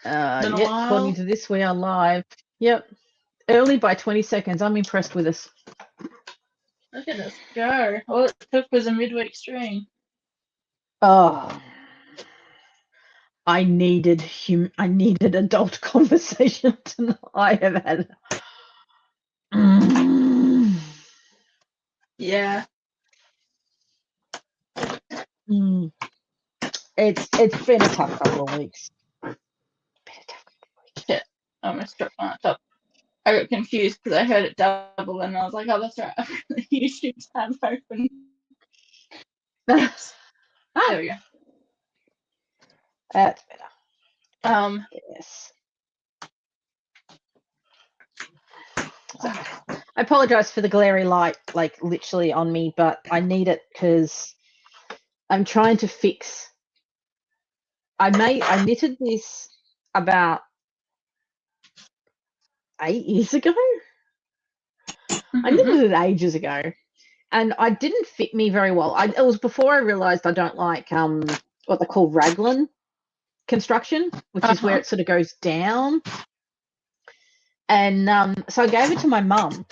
Been a Yep, while. according to this, we are live. Yep. Early by 20 seconds. I'm impressed with us. Look at us go. All it took was a midweek stream. Oh. I needed adult conversation tonight. I have had. Yeah. It's been a tough couple of weeks. Shit. I almost dropped my laptop. I got confused because I heard it double and I was like, oh, that's right. I've got the YouTube tab open. Oops. There we go. That's better. Yes. I apologize for the glary light, like literally on me, but I need it because I'm trying to fix. I knitted this about 8 years ago. I knitted it ages ago, and I didn't fit me very well. It was before I realized I don't like what they call raglan construction, which is where it sort of goes down. And so I gave it to my mum,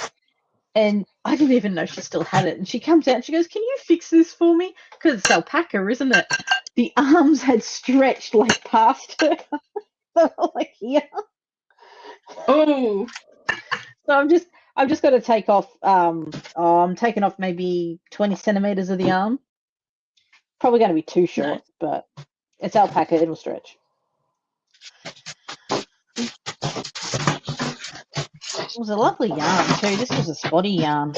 and I didn't even know she still had it. And she comes out and she goes, "Can you fix this for me? Because it's alpaca, isn't it?" The arms had stretched like past her, like here. Oh. So I've just got to take off. I'm taking off maybe 20 centimeters of the arm. Probably going to be too short, but it's alpaca. It'll stretch. It was a lovely yarn too. This was a spotty yarn.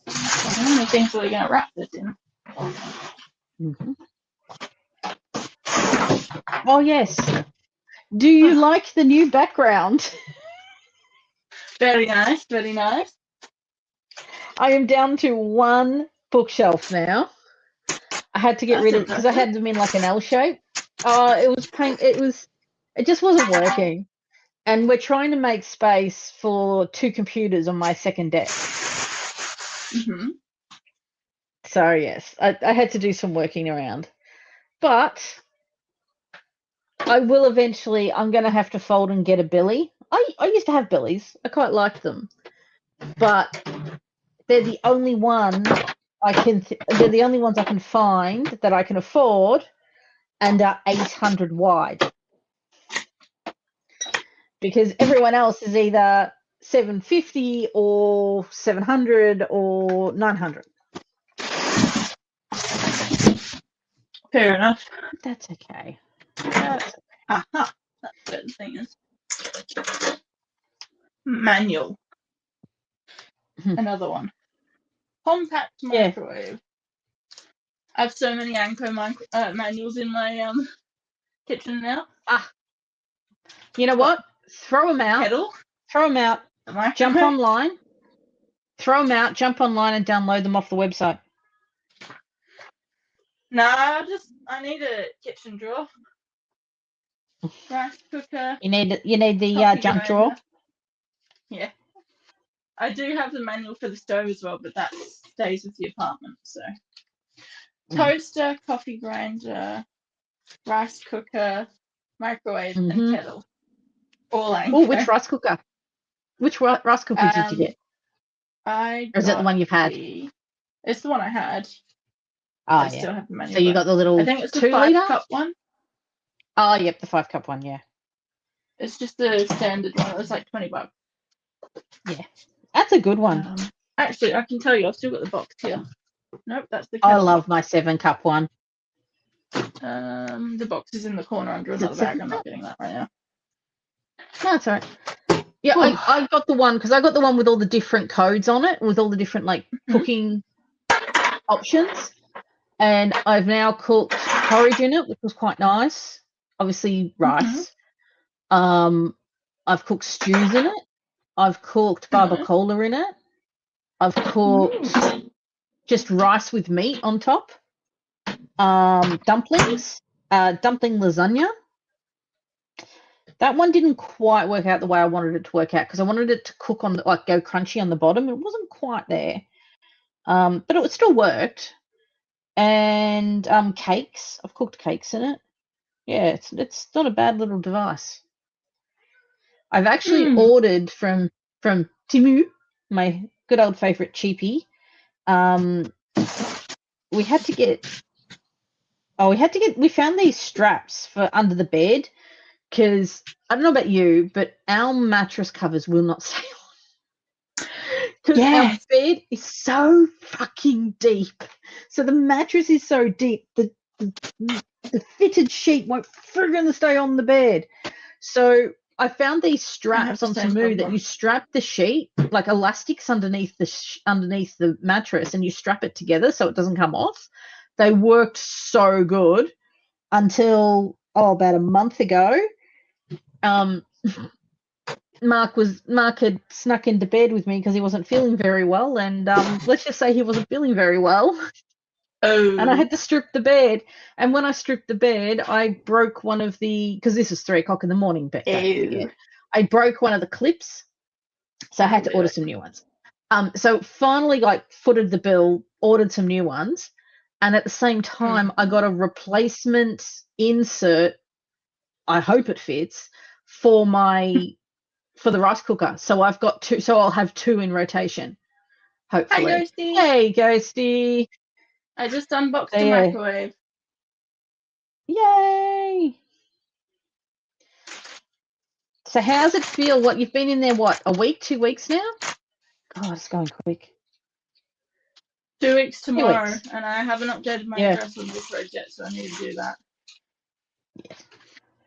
How many things are we going to wrap this in? Oh, yes. Do you like the new background? Very nice, very nice. I am down to one bookshelf now. I had to get rid of it because I had them in like an L shape. It just wasn't working. And we're trying to make space for 2 computers on my second desk. So, yes, I had to do some working around. But I will eventually, I'm going to have to fold and get a billy. I used to have billies. I quite liked them. But they're the only ones they're the only ones I can find that I can afford and are 800 wide. Because everyone else is either 750 or 700 or 900. Fair enough. That's okay. That's where the thing is. Manual. Another one. Compact microwave. I have so many Anko manuals in my kitchen now. You know what? Throw them out. Kettle. Throw them out. Jump online. Throw them out. Jump online and download them off the website. Nah, I need a kitchen drawer. Rice cooker. You need the junk drawer. Yeah. I do have the manual for the stove as well, but that stays with the apartment. So toaster, coffee grinder, rice cooker, microwave, and kettle. All Anko. Oh, which rice cooker? Which rice cooker did you get? Or is it the one you've had? It's the one I had. I still have the manual. So you got the little 2 liter? I think it's the 5-cup one. Oh, yep, the 5-cup one, yeah. It's just the standard one. It was like $20. Yeah, that's a good one. Actually, I can tell you, I've still got the box here. Nope, that's the. I love my 7-cup one. The box is in the corner under another bag. I'm not getting that right now. No, that's all right. Yeah, I got the one because I got the one with all the different codes on it, with all the different like cooking options. And I've now cooked porridge in it, which was quite nice. Obviously, rice. I've cooked stews in it. I've cooked barbacoa in it. I've cooked just rice with meat on top. Dumplings, dumpling lasagna. That one didn't quite work out the way I wanted it to work out because I wanted it to cook on like go crunchy on the bottom. It wasn't quite there, but it still worked. And cakes. I've cooked cakes in it. Yeah, it's not a bad little device. I've actually ordered from Timu, my good old favorite cheapie. We found these straps for under the bed because I don't know about you, but our mattress covers will not stay on. Because our bed is so fucking deep. So the mattress is so deep, the fitted sheet won't friggin' stay on the bed. So I found these straps on Temu that you strap the sheet, like elastics underneath the mattress, and you strap it together so it doesn't come off. They worked so good until about a month ago. Mark had snuck into bed with me because he wasn't feeling very well, and let's just say he wasn't feeling very well. Oh. And I had to strip the bed. And when I stripped the bed, I broke one of because this is 3:00 in the morning, but don't forget, I broke one of the clips, so I had to order some new ones. So finally, footed the bill, ordered some new ones, and at the same time, I got a replacement insert. I hope it fits for the rice cooker. So I've got two. So I'll have two in rotation. Hopefully. Hi, Ghosty. Hey, Ghosty. I just unboxed the microwave. Yay! So how's it feel? What you've been in there? What, a week, 2 weeks now? God, it's going quick. 2 weeks tomorrow, and I haven't updated my address on this road yet, so I need to do that. Yes.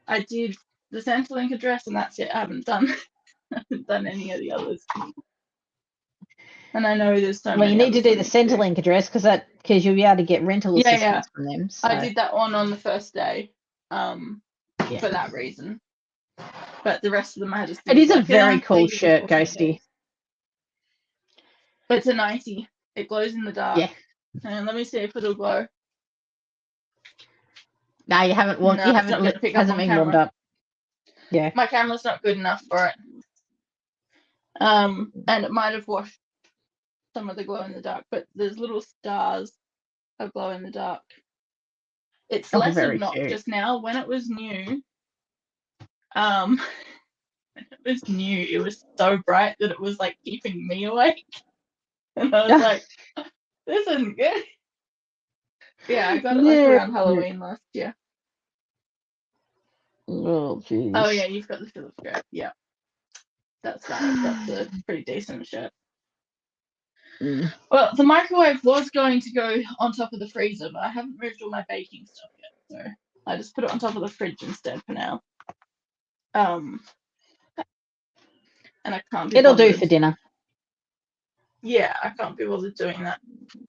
I did the Centrelink address, and that's it. I haven't done any of the others. And I know there's so many. Well, you need to do the Centrelink address because you'll be able to get rental assistance from them. So. I did that one on the first day, for that reason. But the rest of them I had to. It is a very cool shirt, Ghosty. But it's a 90. It glows in the dark. Yeah. And let me see if it'll glow. No, you haven't. You haven't. It hasn't been warmed up. Yeah. My camera's not good enough for it. And it might have washed some of the glow in the dark, but there's little stars of glow in the dark. It's less obnoxious now. When it was new, it was so bright that it was like keeping me awake. And I was like, this isn't good. Yeah, I got it around Halloween last year. Oh, jeez. Oh, yeah, you've got the Philips shirt. Yeah. That's a pretty decent shirt. Well, the microwave was going to go on top of the freezer, but I haven't moved all my baking stuff yet, so I just put it on top of the fridge instead for now. And I can't be It'll bothered. do for dinner. Yeah, I can't be bothered doing that.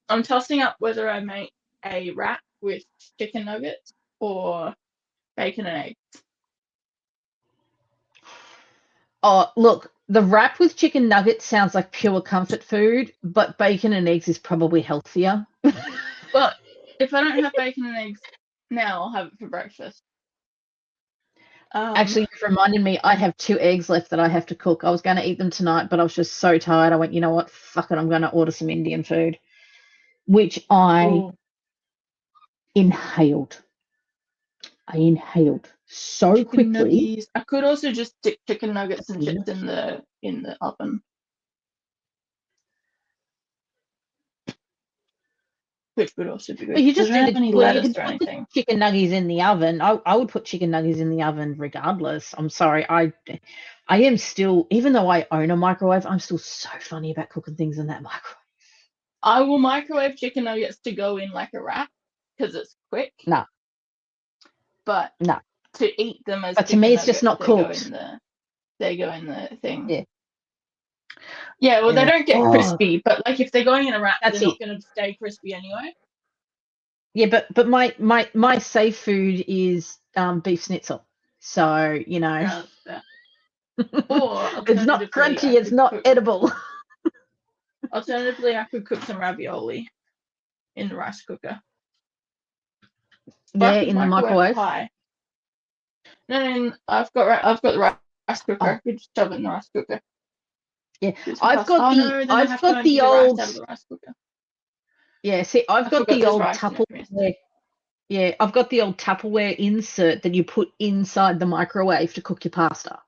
I'm tossing up whether I make a wrap with chicken nuggets or bacon and eggs. Oh, look, the wrap with chicken nuggets sounds like pure comfort food, but bacon and eggs is probably healthier. Well, if I don't have bacon and eggs now, I'll have it for breakfast. Actually, you've reminded me, I have 2 eggs left that I have to cook. I was going to eat them tonight, but I was just so tired. I went, you know what? Fuck it, I'm going to order some Indian food, which I inhaled. I inhaled so chicken quickly. Nuggies. I could also just stick chicken nuggets and chips in the oven, which would also be good. Well, you just don't have any lettuce or put anything. The chicken nuggets in the oven. I would put chicken nuggets in the oven regardless. I'm sorry. I am still, even though I own a microwave, I'm still so funny about cooking things in that microwave. I will microwave chicken nuggets to go in like a wrap because it's quick. No. But to eat them as. But to me, it's just not cooked. They go in the thing. Yeah. Yeah, well, they don't get crispy, but like if they're going in a wrap, they're not going to stay crispy anyway. Yeah, but my safe food is beef schnitzel. So, you know. Or it's not crunchy, it's not edible. Alternatively, I could cook some ravioli in the rice cooker. Yeah, in the microwave. Pie. No, I've got the rice cooker. You just shove it in the rice cooker. Yeah, Do some I've pasta. got Oh the no, then I I've have to go got and the get the rice old out of the rice cooker. yeah. See, I've I got forgot the there's old rice in it from yesterday. Tupperware. Yeah, I've got the old Tupperware insert that you put inside the microwave to cook your pasta.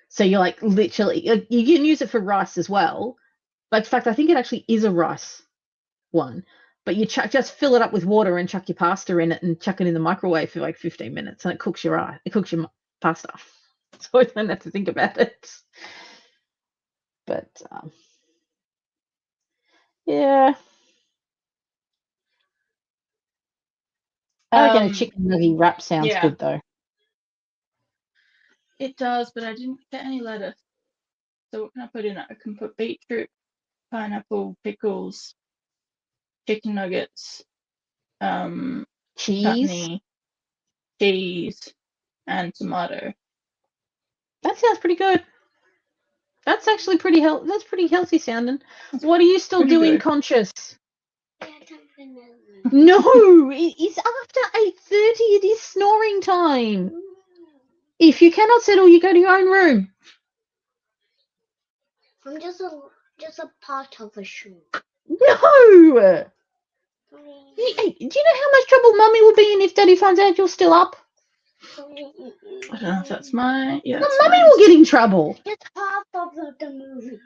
So you're like literally you can use it for rice as well. But in fact, I think it actually is a rice one. But you just fill it up with water and chuck your pasta in it and chuck it in the microwave for like 15 minutes, and it cooks your rice. It cooks your pasta, so I don't have to think about it. But yeah, I reckon a chicken nugget wrap sounds Yeah, good though. it does, but I didn't get any lettuce. So what can I put in it? I can put beetroot, pineapple, pickles, chicken nuggets, Cheese. chutney, cheese, and tomato. That sounds pretty good. That's actually pretty healthy. That's pretty healthy sounding. What are you still Pretty doing, good. Conscious? No, it's after 8:30. It is snoring time. If you cannot settle, you go to your own room. I'm just a part of a shoe. No. Hey, do you know how much trouble Mummy would be in if Daddy finds out you're still up? I don't know if that's my. Yeah, Well, that's Mummy mine. will get in trouble. It's part of the movie.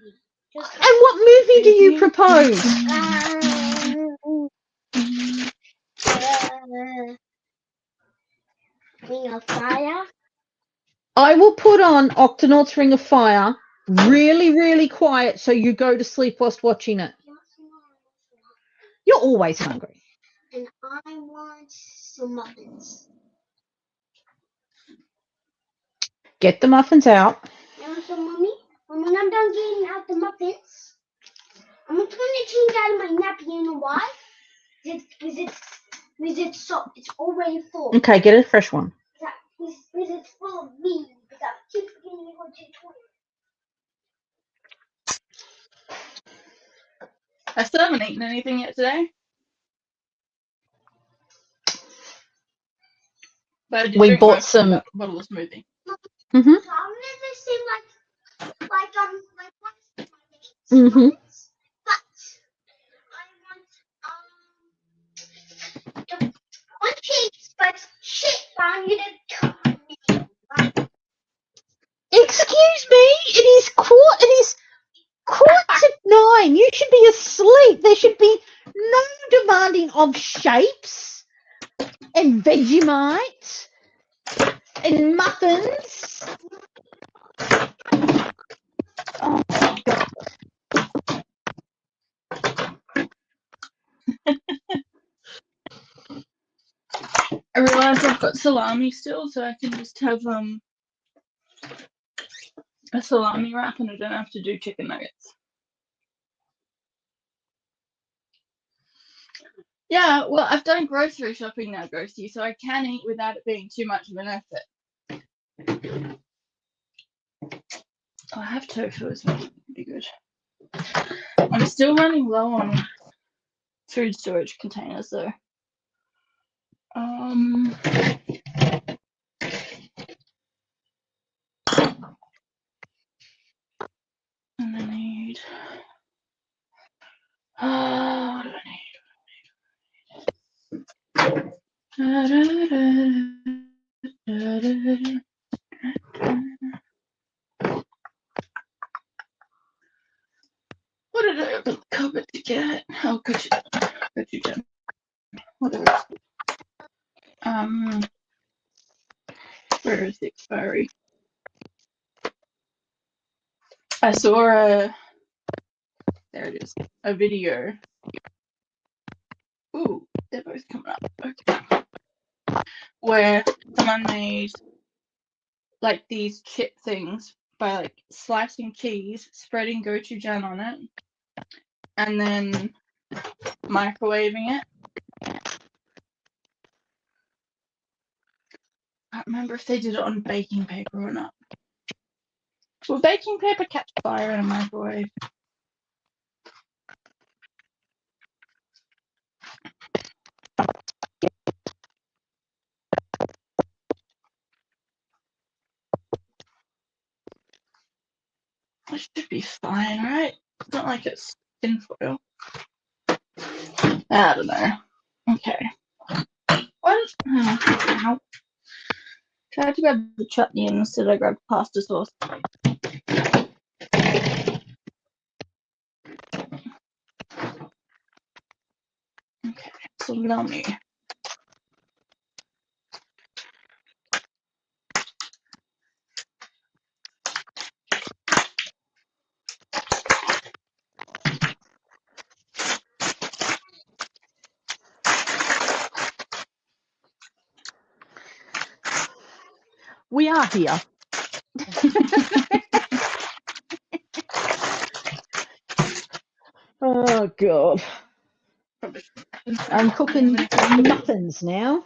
And what movie do you propose? Ring of Fire. I will put on Octonauts Ring of Fire really, really quiet so you go to sleep whilst watching it. You're always hungry. And I want some muffins. Get the muffins out. So, Mommy, when I'm done getting out the muffins, I'm going to change out of my nappy. You know why? Because it's already full. Okay, get a fresh one. Because it's full of me. Because I keep forgetting to go to the toilet. I still haven't eaten anything yet today. But I did We drink bought most of some that bottle of smoothie. Mhm. So I'm gonna seem like Mhm. but I want cheese, but shit, I need to. Excuse me, it is quarter to 9. You should be asleep. There should be no demanding of shapes and Vegemite and muffins. Oh my God. I realised I've got salami still, so I can just have a salami wrap and I don't have to do chicken nuggets. Yeah, well, I've done grocery shopping now, Ghosty, so I can eat without it being too much of an effort. Oh, I have tofu as well. Pretty good. I'm still running low on food storage containers, though. And I need. What do I need? What did I open the cupboard to get? Oh, good you done. Whatever. Where is the expiry? I saw there it is, a video. Ooh, they're both coming up. Okay. Where someone made like these chip things by like slicing cheese, spreading gochujang on it, and then microwaving it. I can't remember if they did it on baking paper or not. Will baking paper catch fire in a microwave? That should be fine, right? It's not like it's tinfoil. I don't know. Okay. What? Ow. Tried to grab the chutney and instead I grabbed pasta sauce. Okay, salami. We are here. Oh God. I'm cooking muffins now.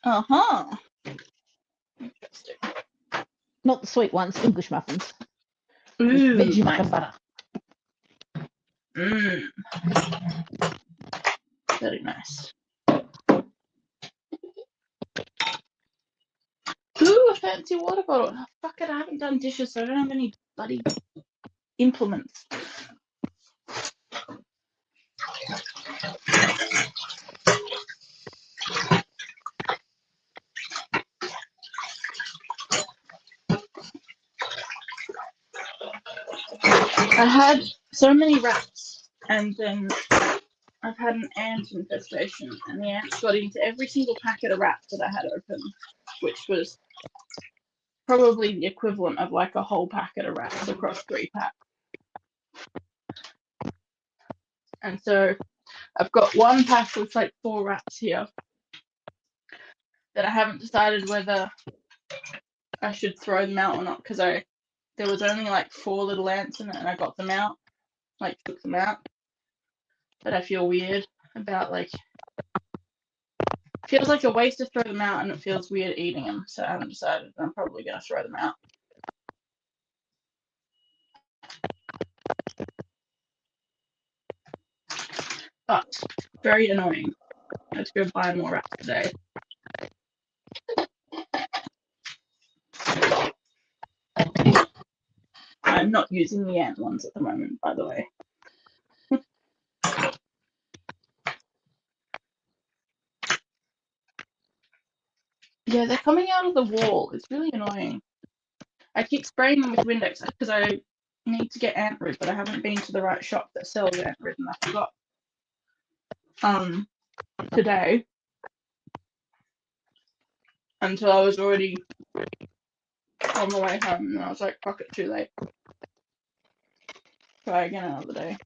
Uh-huh. Interesting. Not the sweet ones, English muffins. Ooh, Veggie nice. muffin butter. Very nice. Ooh, a fancy water bottle. Oh, fuck it, I haven't done dishes, so I don't have any bloody implements. I had so many rats, and then I've had an ant infestation, and the ants got into every single packet of rats that I had open, which was probably the equivalent of like a whole packet of rats across 3 packs. And so I've got one pack with like 4 rats here that I haven't decided whether I should throw them out or not, because there was only like 4 little ants in it, and I got them out, like took them out. But I feel weird about like, feels like a waste to throw them out, and it feels weird eating them. So I haven't decided. I'm probably gonna throw them out. But very annoying. Let's go buy more rats today. I'm not using the ant ones at the moment, by the way. Yeah, they're coming out of the wall. It's really annoying. I keep spraying them with Windex because I need to get ant rid, but I haven't been to the right shop that sells ant rid, and I forgot today until I was already on the way home, and I was like, fuck it, too late. Try again another day.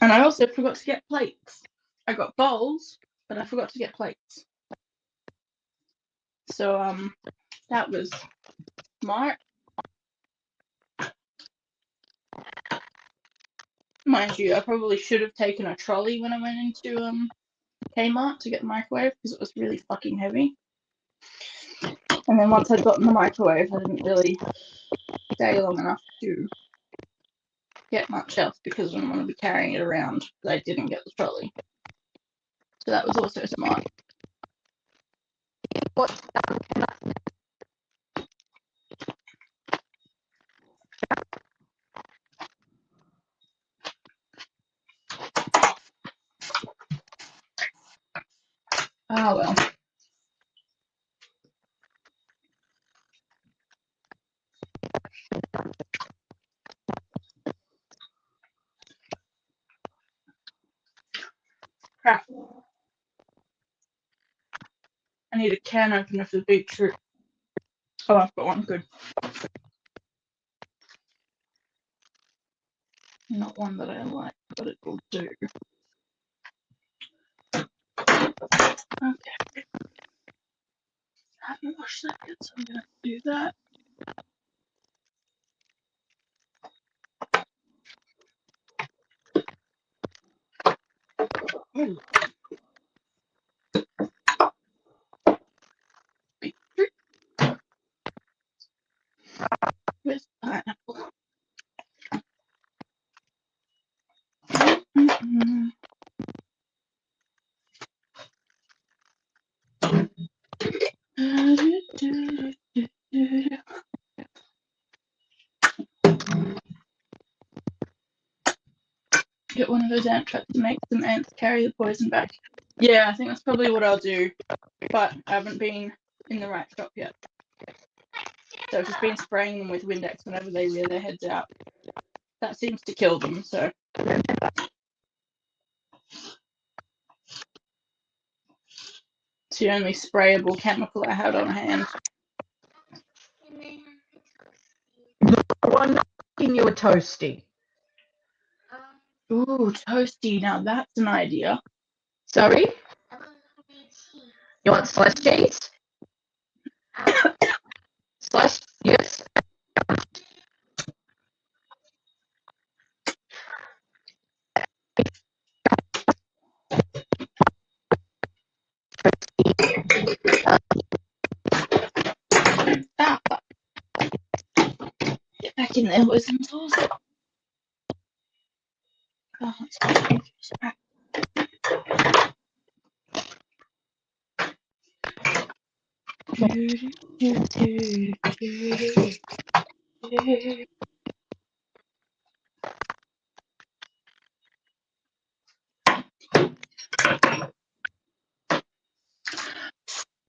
And I also forgot to get plates. I got bowls, but I forgot to get plates. So that was smart. Mind you, I probably should have taken a trolley when I went into Kmart to get the microwave because it was really fucking heavy. And then once I'd gotten the microwave, I didn't really stay long enough to get much else because I didn't want to be carrying it around. But I didn't get the trolley. So that was also smart. What? Oh well. Crap. I need a can opener for the beetroot. Oh, I've got one. Good. Not one that I like, but it will do. Okay. I haven't washed that yet, so I'm going to do that. Ooh. Beetroot. Get one of those ant traps to make some ants carry the poison back. Yeah, I think that's probably what I'll do, but I haven't been in the right shop yet. So I've just been spraying them with Windex whenever they rear their heads out. That seems to kill them, so. It's the only sprayable chemical I had on hand. I'm making you a toasty. Ooh, toasty. Now that's an idea. Sorry? You want sliced cheese? Sliced, yes. Ah, get back in there with some sauce. Oh, it's good.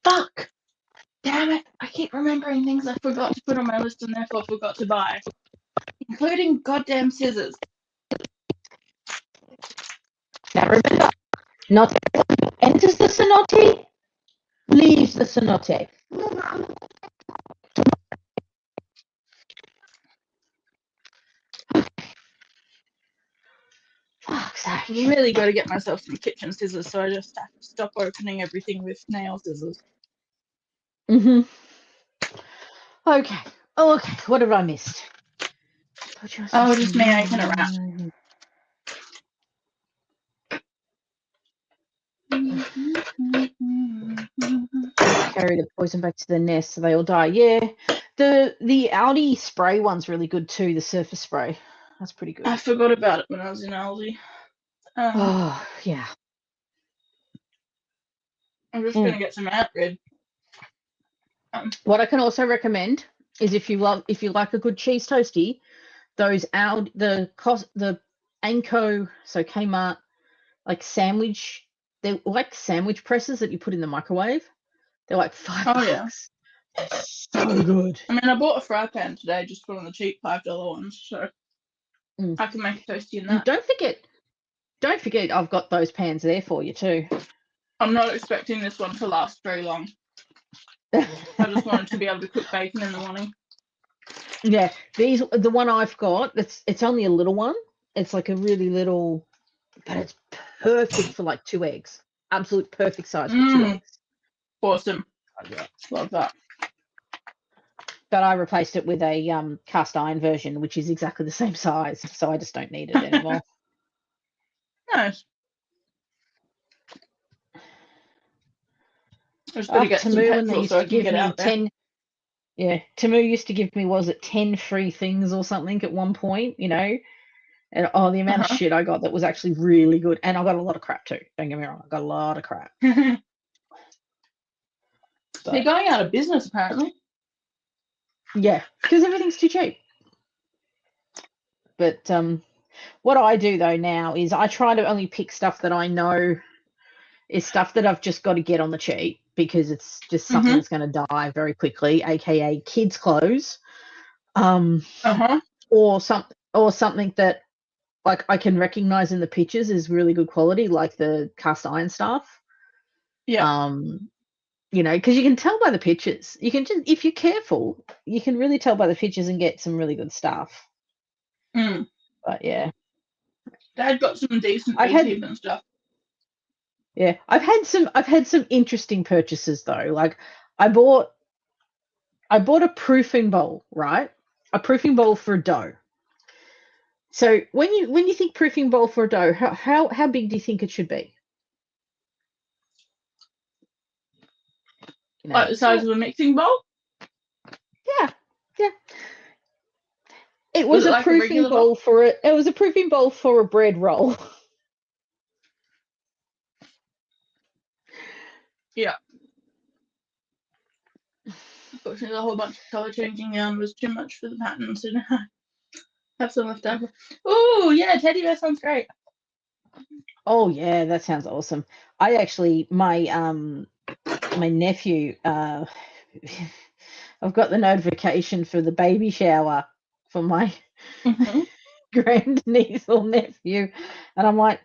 Fuck! Damn it! I keep remembering things I forgot to put on my list and therefore forgot to buy. Including goddamn scissors. Now remember, not everyone who enters the cenote leaves the cenote. Fuck's sake. I really got to get myself some kitchen scissors, so I just have to stop opening everything with nail scissors. Mm-hmm. Okay. Okay. What have I missed? Oh, just me open a wrap. Carry the poison back to the nest so they all die. Yeah. The Aldi spray one's really good too, the surface spray. That's pretty good. I forgot about it when I was in Aldi. Oh, yeah. I'm just going to get some ant rid. What I can also recommend is if you like a good cheese toasty, those the Anko, so Kmart, like sandwich, they're like sandwich presses that you put in the microwave. They're like $5. Oh, yeah. So good. I mean, I bought a fry pan today, just one of the cheap $5 ones, so I can make a toasty in that. Don't forget, I've got those pans there for you too. I'm not expecting this one to last very long. I just wanted to be able to cook bacon in the morning. Yeah, the one I've got, it's only a little one. It's like a really little, but it's perfect for like 2 eggs. Absolute perfect size for 2 eggs. Awesome. Love that. But I replaced it with a cast iron version, which is exactly the same size, so I just don't need it anymore. Nice. I just got to get some petrol so I can get out there. Tamu used to give me, was it 10 free things or something at one point, you know? And the amount of shit I got that was actually really good. And I got a lot of crap too. Don't get me wrong, I got a lot of crap. They're going out of business apparently. Yeah, because everything's too cheap. But what I do though now is I try to only pick stuff that I know is stuff that I've just got to get on the cheap because it's just something that's going to die very quickly, aka kids' clothes, or something that like I can recognize in the pictures is really good quality, like the cast iron stuff. Yeah. You know, because you can tell by the pictures. You can just, if you're careful, you can really tell by the pictures and get some really good stuff. But yeah, Dad got some decent YouTube and stuff. Yeah, I've had some interesting purchases though. Like I bought a proofing bowl, right? A proofing bowl for a dough. So when you think proofing bowl for a dough, how big do you think it should be? You know, Like the size of a mixing bowl? Yeah. It was a proofing bowl for it. It was a proofing bowl for a bread roll. Yeah. Unfortunately, the whole bunch of colour changing yarn was too much for the pattern, so now I have some left over. Oh, yeah, teddy bear sounds great. Oh yeah, that sounds awesome. I actually, my nephew, I've got the notification for the baby shower for my Hmm. grandniece or nephew, and I'm like,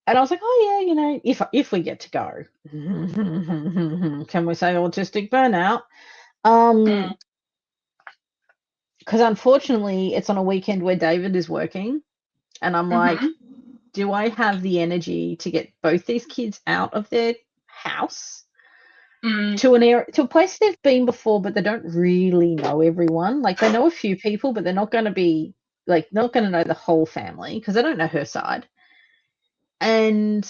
and I was like, oh yeah, if we get to go, can we say autistic burnout? Mm. Because unfortunately, it's on a weekend where David is working, and I'm like, Hmm. do I have the energy to get both these kids out of their house Mm. to an area, to a place they've been before, but they don't really know everyone? Like they know a few people, but they're not going to be like not going to know the whole family because they don't know her side. And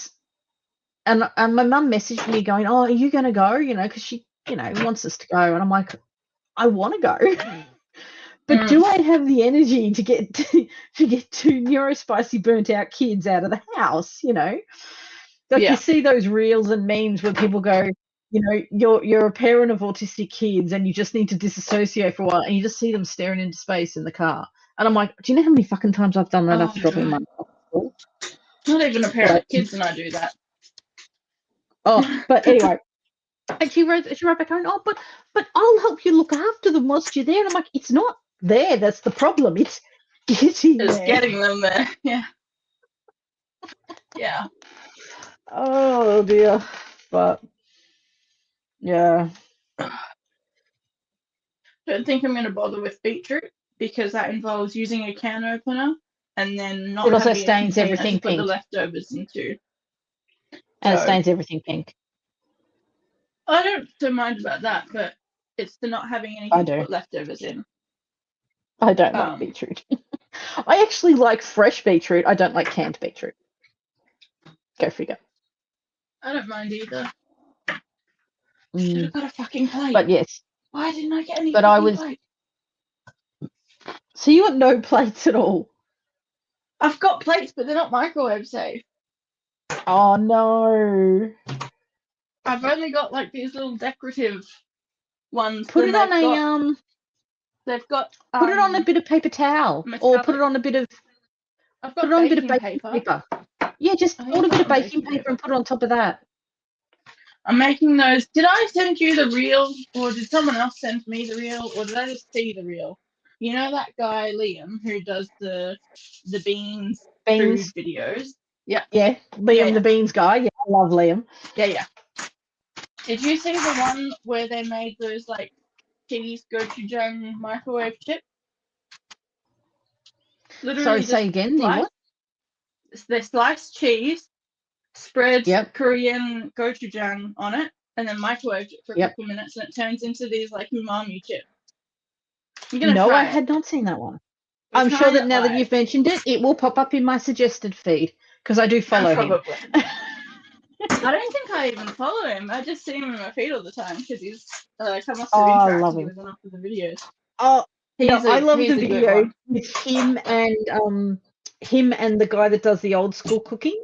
and my mum messaged me going, "Oh, are you going to go? Because she wants us to go." And I'm like, I want to go. But Mm. do I have the energy to get two neurospicy burnt out kids out of the house? Like you Yeah. see those reels and memes where people go, you're a parent of autistic kids and you just need to disassociate for a while, and you just see them staring into space in the car. And I'm like, do you know how many fucking times I've done that Oh after dropping my god. off at school? Not even a parent Like, of kids and I do that. but anyway. And she wrote back going, oh, but I'll help you look after them whilst you're there. And I'm like, it's not there. That's the problem. It's getting It's there. getting them there. Yeah. Yeah. Oh dear. But yeah. Don't think I'm going to bother with beetroot because that involves using a can opener and then not It also having a stains container everything to put the pink. leftovers into. And it So stains everything pink. I don't mind about that, but it's the not having I anything to do. put leftovers in. I don't like beetroot. I actually like fresh beetroot. I don't like canned beetroot. Go figure. I don't mind either. Should Mm. have got a fucking plate. But yes. Why didn't I get any But I fucking was. plate? So you got no plates at all? I've got plates, but they're not microwave safe. Oh no. I've only got like these little decorative ones. Put Then it on a they've got Put it on a bit of paper towel, or put metallic. it on a bit of I've put got it on a bit of baking baking paper. paper. Yeah, just I think hold a I've bit got of on baking baking paper paper. and put it on top of that. I'm making those. Did I send you the reel, or did someone else send me the reel, or did I just see the reel? You know that guy Liam who does the beans food Beans. videos? Yeah. Yeah, Liam the Beans guy. Yeah, I love Liam. Yeah. Did you see the one where they made those like cheese gochujang microwave chips? Literally, Sorry, just say again. The what? they sliced cheese, spread Yep. Korean gochujang on it, and then microwaved it for a couple minutes, and it turns into these like umami chips. You're gonna No, I try it. had not seen that one. We're I'm sure trying that it now that live. you've mentioned it, it will pop up in my suggested feed because I do follow him. Probably. I don't think I even follow him. I just see him in my feed all the time because he's I must have Oh, I interacted love him. with enough of the videos. Oh, no, I love He's the a good video one. with him and the guy that does the old school cooking.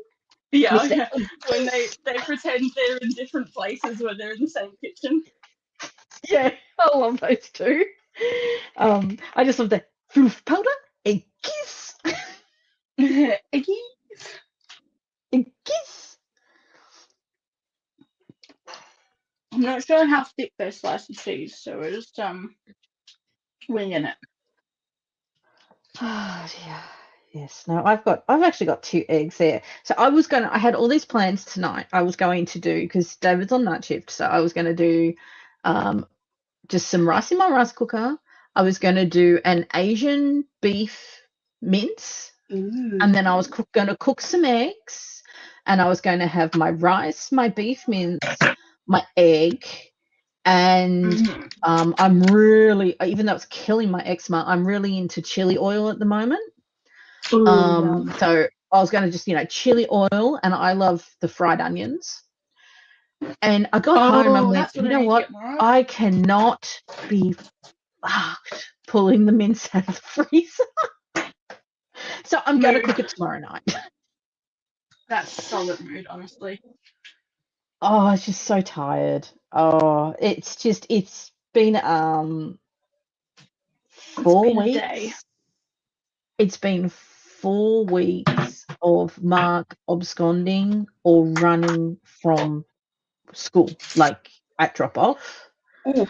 Yeah, Mr. yeah. When they pretend they're in different places when they're in the same kitchen. Yeah, I love those two. I just love the floof powder and kiss. Eggy. And kiss. I'm not sure how thick those slices of cheese, so we're just winging it. Oh dear. Yes. No, I've actually got 2 eggs there. So I had all these plans tonight. I was going to do, because David's on night shift, so I was going to do just some rice in my rice cooker. I was going to do an Asian beef mince. Ooh. And then I was going to cook some eggs, and I was going to have my rice, my beef mince, my egg, and I'm really, even though it's killing my eczema, I'm really into chili oil at the moment. So I was going to just, chili oil, and I love the fried onions. And I got home and went, you know what? I cannot be fucked pulling the mince out of the freezer. So I'm going to cook it tomorrow night. That's solid mood, honestly. Oh, it's just so tired. Oh, it's been 4 weeks. Day. It's been 4 weeks of Mark absconding or running from school, like at drop off. Ooh.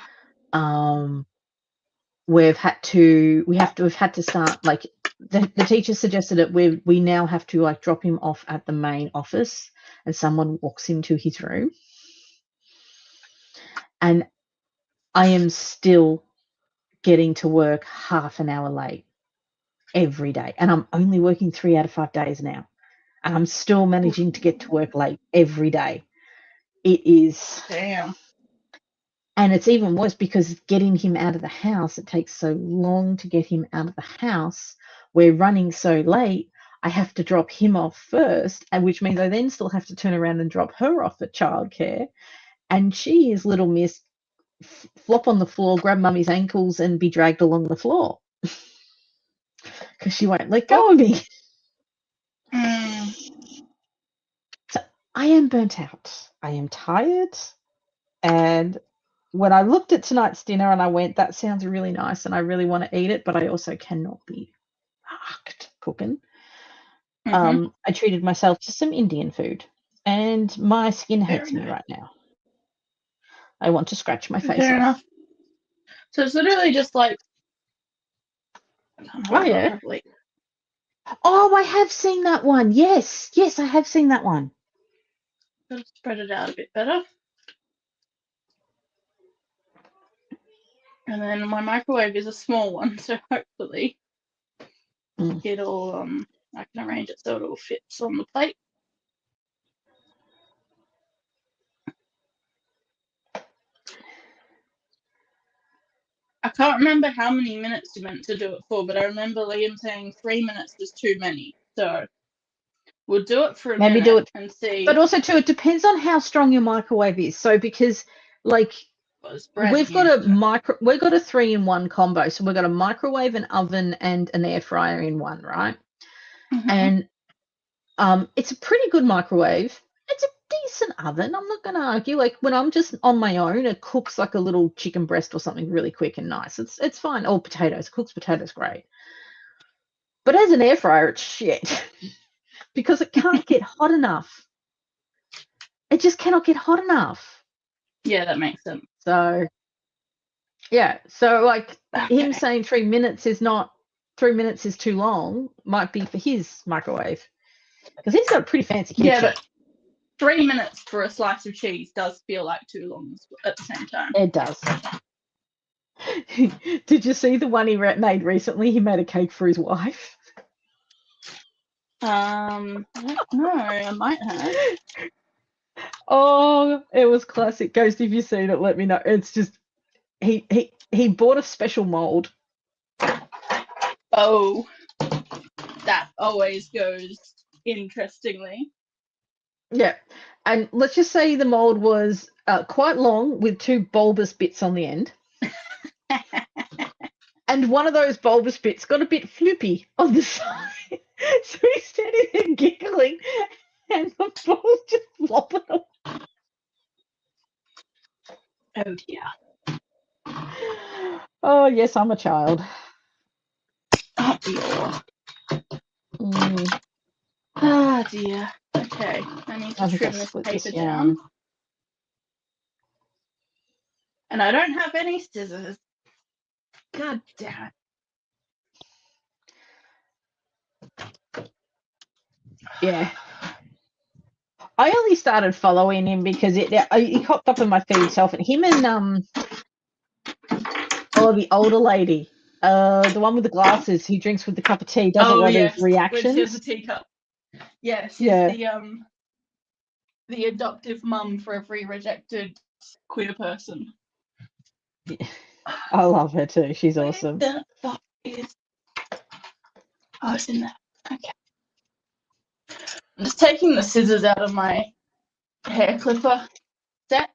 We've had to start, like, the teacher suggested that we now have to, like, drop him off at the main office and someone walks into his room. And I am still getting to work half an hour late every day. And I'm only working 3 out of 5 days now. And I'm still managing to get to work late every day. It is. Damn. And it's even worse because getting him out of the house, it takes so long to get him out of the house. We're running so late, I have to drop him off first, and which means I then still have to turn around and drop her off at childcare. And she is little miss flop on the floor, grab mummy's ankles, and be dragged along the floor because she won't let go of me. So I am burnt out. I am tired. And when I looked at tonight's dinner and I went, that sounds really nice and I really want to eat it, but I also cannot be fucked cooking. I treated myself to some Indian food and my skin hates me right now. I want to scratch my face Fair off. enough. So it's literally just like... Oh, yeah. Properly. Oh, I have seen that one. Yes, I have seen that one. Gotta spread it out a bit better. And then my microwave is a small one, so hopefully it'll I can arrange it so it all fits on the plate. I can't remember how many minutes you meant to do it for, but I remember Liam saying 3 minutes was too many. So we'll do it for a Maybe minute do it, and see. but also too, it depends on how strong your microwave is. So because, like, we've got a 3-in-1 combo. So we've got a microwave, an oven, and an air fryer in one, right? And it's a pretty good microwave. It's a decent oven. I'm not going to argue. Like, when I'm just on my own, it cooks like a little chicken breast or something really quick and nice. It's fine. Or potatoes. It cooks potatoes great. But as an air fryer, it's shit because it can't get hot enough. It just cannot get hot enough. Yeah, that makes sense. So, yeah. So, like, him saying 3 minutes is not 3 minutes is too long might be for his microwave because he's got a pretty fancy kitchen. Yeah, but 3 minutes for a slice of cheese does feel like too long at the same time. It does. Did you see the one he made recently? He made a cake for his wife. I don't know. I might have. Oh, it was classic. Ghost, if you've seen it, let me know. It's just he bought a special mold. Oh, that always goes interestingly. Yeah, and let's just say the mold was quite long with 2 bulbous bits on the end. And one of those bulbous bits got a bit floopy on the side. So he's standing there giggling and the ball's just flopping away. Oh dear. Oh, yes, I'm a child. Oh dear. Mm. Ah dear. Okay, I need to trim this paper down. And I don't have any scissors. God damn it. Yeah. I only started following him because he popped up in my feed itself, and him and the older lady, the one with the glasses who drinks with the cup of tea, does a lot of reactions. When she has a teacup. Yeah, she's the adoptive mum for every rejected queer person. Yeah. I love her too. She's awesome. Where the fuck is... Oh, it's in there. Okay. I'm just taking the scissors out of my hair clipper set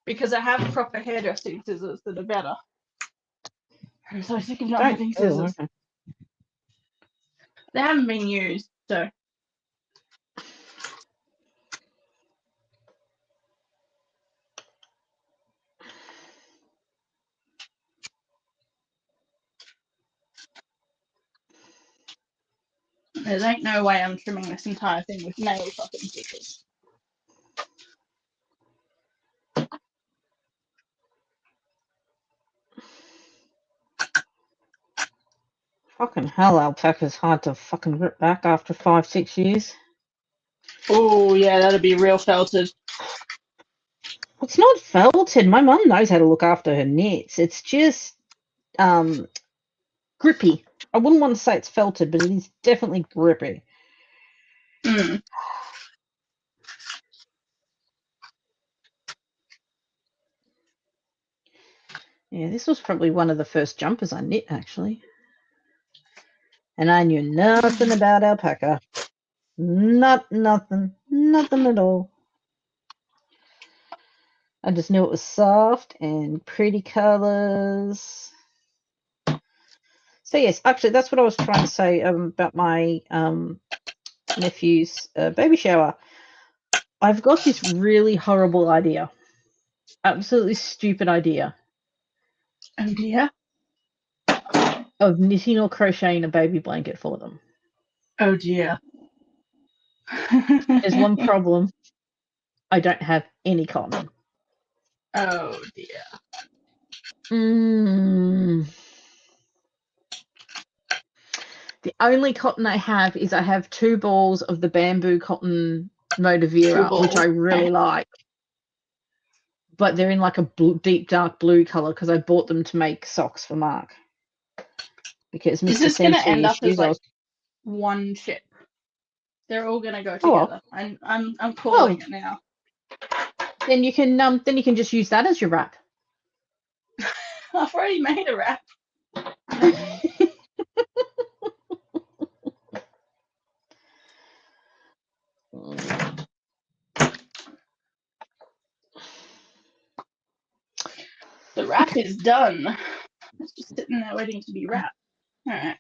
because I have proper hairdressing scissors that are better. I'm so sick of not having scissors. Okay. They haven't been used, so. There ain't no way I'm trimming this entire thing with nail fucking scissors. Fucking hell, alpaca's hard to fucking rip back after 5-6 years. Oh yeah, that'd be real felted. It's not felted. My mum knows how to look after her knits. It's just grippy. I wouldn't want to say it's felted, but it is definitely grippy. Mm. Yeah, this was probably one of the first jumpers I knit, actually. And I knew nothing about alpaca. Nothing at all. I just knew it was soft and pretty colors. So yes, actually, that's what I was trying to say about my nephew's baby shower. I've got this really horrible idea. Absolutely stupid idea. Oh dear. Of knitting or crocheting a baby blanket for them. Oh dear. There's one problem. I don't have any cotton. Oh dear. The only cotton I have is I have 2 balls of the bamboo cotton Modavira, which I really like. But they're in like a deep dark blue color because I bought them to make socks for Mark. Because This Mr. is going to Sensory end up as issues. like one chip. They're all going to go Oh, well. together. I'm calling it now. Then you can just use that as your wrap. I've already made a wrap. The wrap is done. It's just sitting there waiting to be wrapped. All right.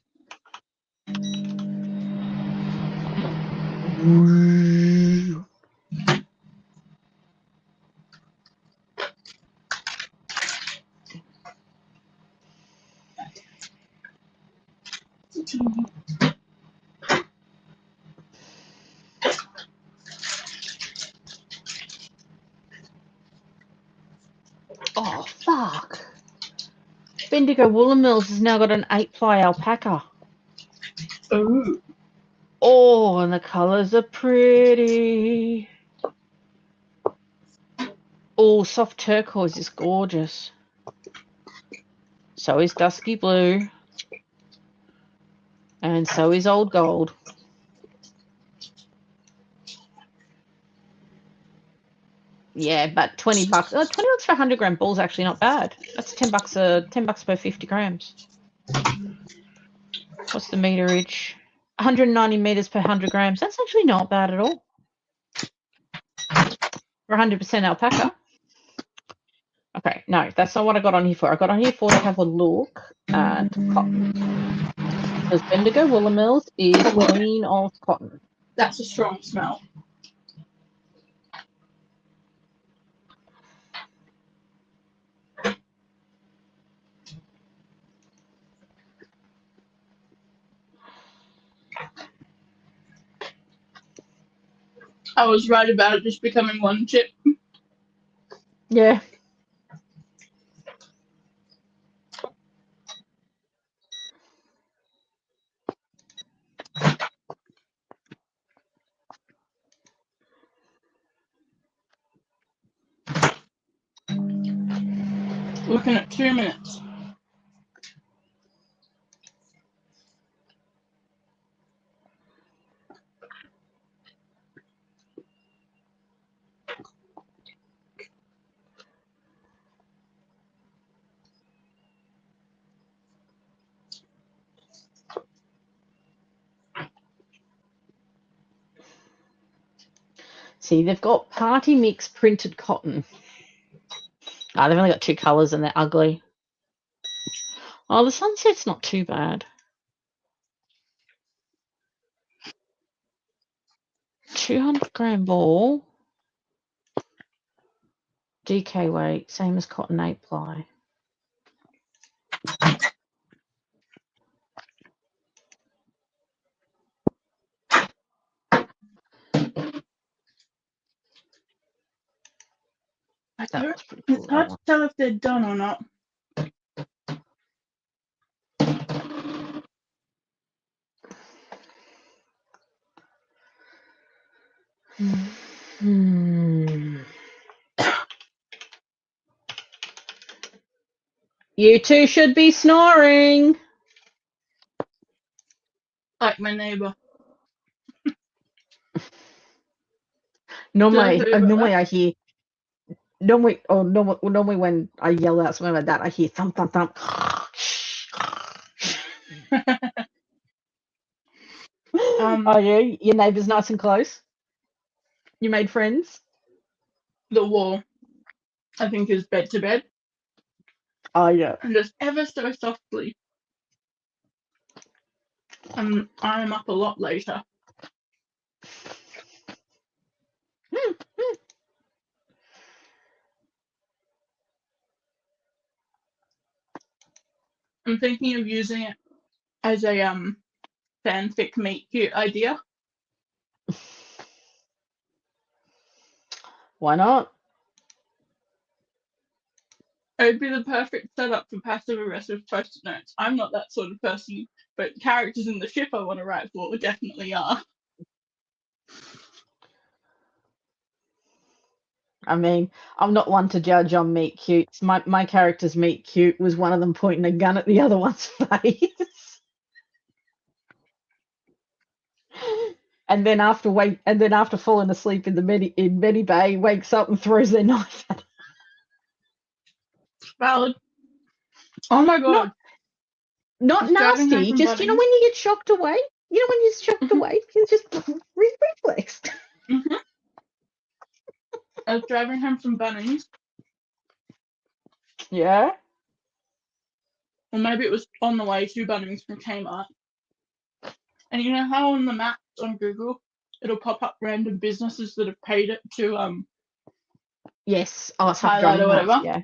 Oh, fuck. Bendigo Woolen Mills has now got an 8-ply alpaca. Ooh. Oh, and the colours are pretty. Oh, soft turquoise is gorgeous. So is dusky blue. And so is old gold. Yeah, but $20. $20 for 100-gram ball is actually not bad. That's $10 per 50 grams. What's the meterage? 190 meters per 100 grams. That's actually not bad at all. For 100% alpaca. Okay, no, that's not what I got on here for. I got on here for to have a look at cotton. Because Bendigo Woolen Mills is queen of cotton. That's a strong smell. I was right about it just becoming one chip. Yeah. Looking at 2 minutes. See, they've got party mix printed cotton. They've only got 2 colours and they're ugly. Oh, the sunset's not too bad. 200-gram ball. DK weight, same as cotton 8-ply. That was pretty cool. It's That hard to one. tell if they're done or not. You two should be snoring. Like my neighbour. Normally, Did I tell you about I hear. Normally when I yell out something like that, I hear thump thump thump. Oh yeah, your neighbour's nice and close. You made friends. The wall, I think, is bed to bed. Oh yeah. And just ever so softly. I am up a lot later. I'm thinking of using it as a fanfic meet cute idea. Why not? It would be the perfect setup for passive aggressive post-it notes. I'm not that sort of person, but characters in the ship I want to write for definitely are. I mean, I'm not one to judge on meet cutes. My character's meet cute was one of them pointing a gun at the other one's face. And then after falling asleep in Medi Bay, wakes up and throws their knife at him. Valid. Oh my god. Not Just driving home nasty, from just when Bunnings. you get shocked away. When you're shocked away, it's just reflexed. Mm-hmm. I was driving home from Bunnings. Yeah. Or maybe it was on the way to Bunnings from Kmart. And you know how on the maps on Google it'll pop up random businesses that have paid it to Yes. Oh, it's highlight or whatever. Yeah.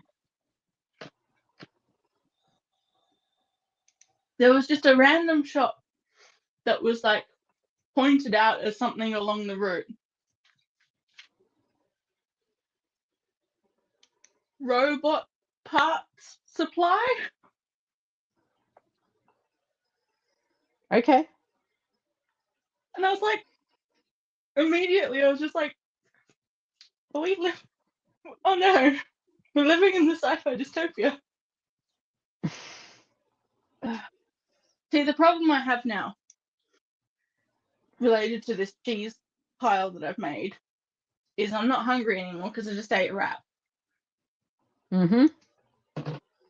There was just a random shop that was like pointed out as something along the route. Robot parts supply. Okay. And I was like, immediately I was just like, oh no, we're living in the sci-fi dystopia. See, the problem I have now, related to this cheese pile that I've made, is I'm not hungry anymore because I just ate a wrap. Mm-hmm.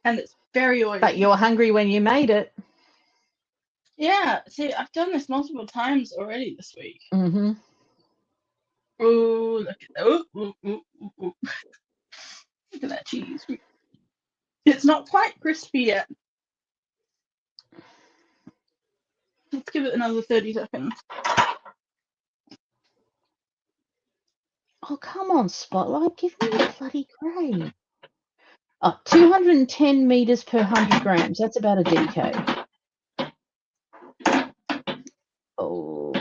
And it's very oily. But you were hungry when you made it. Yeah, see, I've done this multiple times already this week. Mm-hmm. Oh, look at that. Look at that cheese. It's not quite crispy yet. Let's give it another 30 seconds. Oh, come on, Spotlight. Give me the bloody grade. Oh, 210 meters per 100 grams. That's about a DK. Oh.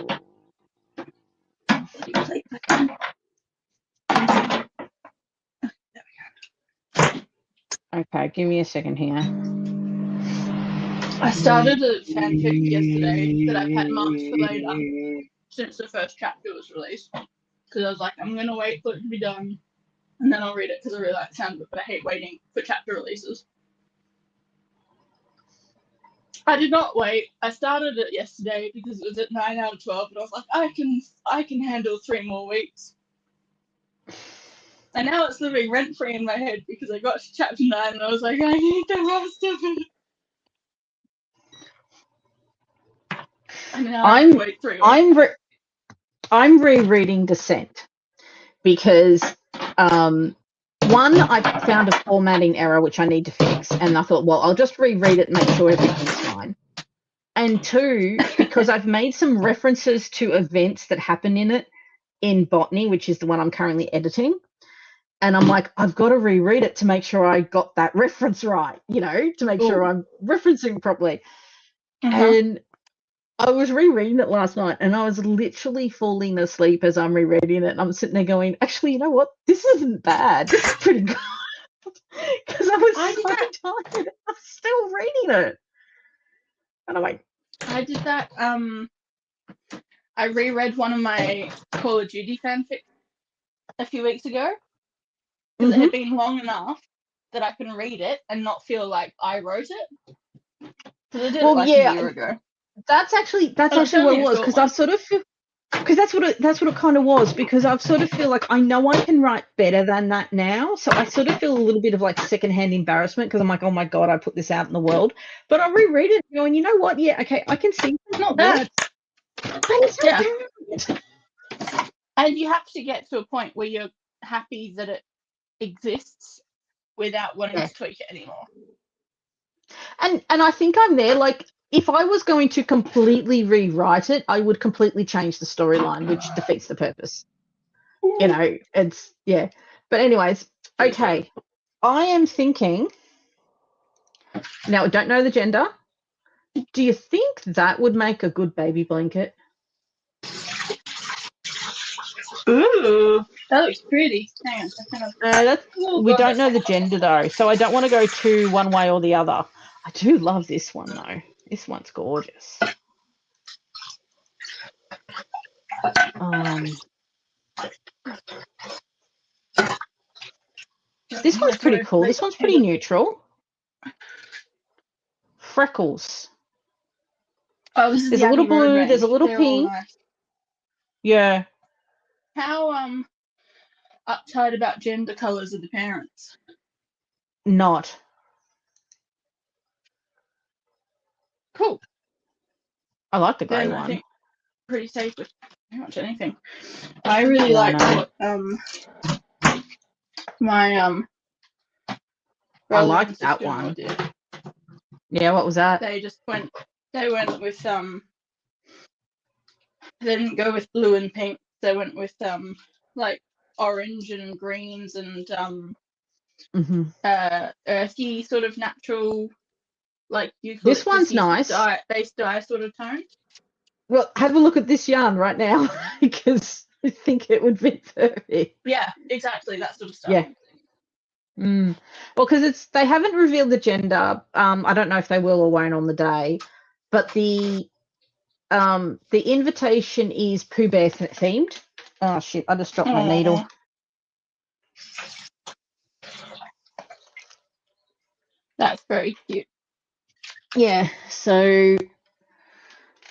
Okay, give me a second here. I started a fanfic yesterday that I've had marked for later since the first chapter was released. Because I was like, I'm going to wait for it to be done and then I'll read it because I really like the sound of it, but I hate waiting for chapter releases. I did not wait. I started it yesterday because it was at 9 out of 12 and I was like, I can handle 3 more weeks. And now it's living rent-free in my head because I got to chapter 9 and I was like, I need the rest of it. And now I have to wait 3 weeks. I'm rereading Descent because one, I found a formatting error which I need to fix, and I thought, well, I'll just reread it and make sure everything's fine. And 2, because I've made some references to events that happen in it in Botany, which is the one I'm currently editing. And I'm like, I've got to reread it to make sure I got that reference right, to make sure I'm referencing properly. And I was rereading it last night and I was literally falling asleep as I'm rereading it. And I'm sitting there going, actually, you know what? This isn't bad. This is pretty good. Because I was I did that. so tired. I'm still reading it. And I'm like, I did that. I reread one of my Call of Duty fanfics a few weeks ago because it had been long enough that I can read it and not feel like I wrote it. Because I did it like a year ago. That's actually it's what it only a was, short because one. I sort of feel, because that's what it kind of was, because I sort of feel like I know I can write better than that now, so I sort of feel a little bit of like secondhand embarrassment because I'm like, oh my god, I put this out in the world. But I reread it going, you know what? Yeah, okay, I can see It's not that, bad. but it's not bad. And you have to get to a point where you're happy that it exists without wanting to tweak it anymore. And I think I'm there. Like, if I was going to completely rewrite it, I would completely change the storyline, which defeats the purpose. You know, it's yeah. But anyways, okay. I am thinking. Now, I don't know the gender. Do you think that would make a good baby blanket? Ooh, that looks pretty. Hang on. We don't know the gender though, so I don't want to go too one way or the other. I do love this one though. This one's gorgeous. This one's pretty cool. This one's pretty neutral. Freckles. Oh, this is There's the a little Abbey Road blue. range. There's a little They're all pink. nice. Yeah. How uptight about gender colours are the parents? Not. Cool. I like the grey Then one. I think pretty safe with pretty much anything. I really like what my I brother like and that sister-in-law one. did. Yeah, what was that? They went with they didn't go with blue and pink. They went with like orange and greens and earthy sort of natural, like eucalyptus. This one's nice. Base dye sort of tone. Well, have a look at this yarn right now because I think it would be perfect. Yeah, exactly, that sort of stuff. Yeah. Well, because they haven't revealed the gender. I don't know if they will or won't on the day, but the invitation is Pooh Bear themed. Oh shit! I just dropped my needle. That's very cute. Yeah. So,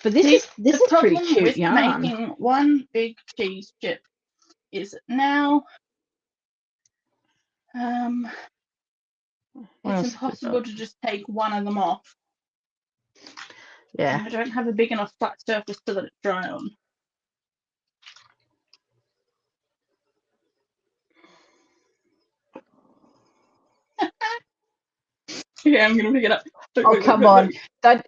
but this is pretty cute with yarn. Making one big cheese chip is now it's impossible to just take one of them off. Yeah. And I don't have a big enough flat surface to let it dry on. Yeah, I'm gonna pick it up. Look, Come on. That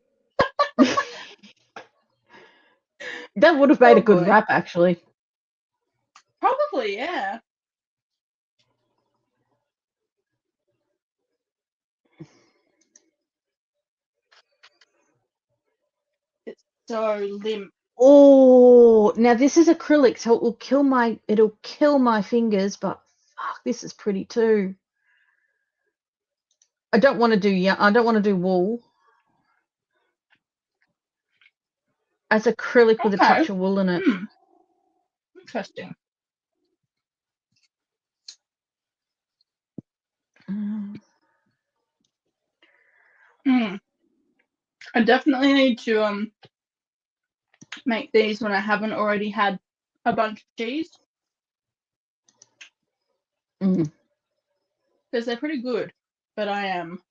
would have made a good wrap, actually. Probably, yeah. It's so limp. Oh, now this is acrylic, so it'll kill my fingers, but fuck, this is pretty too. I don't want to do wool. As acrylic with a touch of wool in it. Interesting. I definitely need to make these when I haven't already had a bunch of cheese. Because they're pretty good, but I am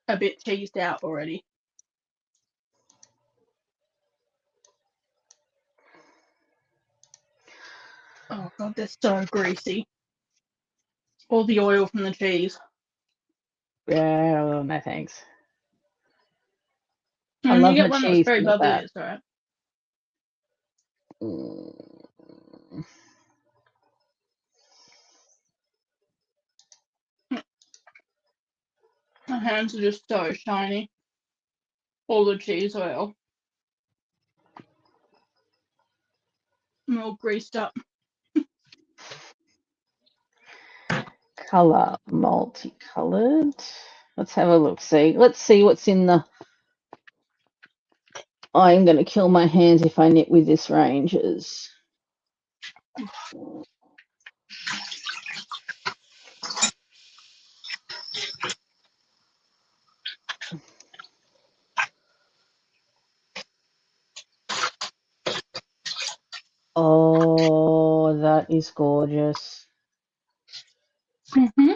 a bit cheesed out already. Oh god, they're so greasy. All the oil from the cheese. Yeah, no thanks. I And love you get my one cheese, that's very but bubbly, that. it's alright. My hands are just so shiny. all the cheese oil. I'm all greased up. Color, multicolored. Let's have a look. Let's see what's in the. I'm going to kill my hands if I knit with this ranges. Oh, that is gorgeous. Mm-hmm.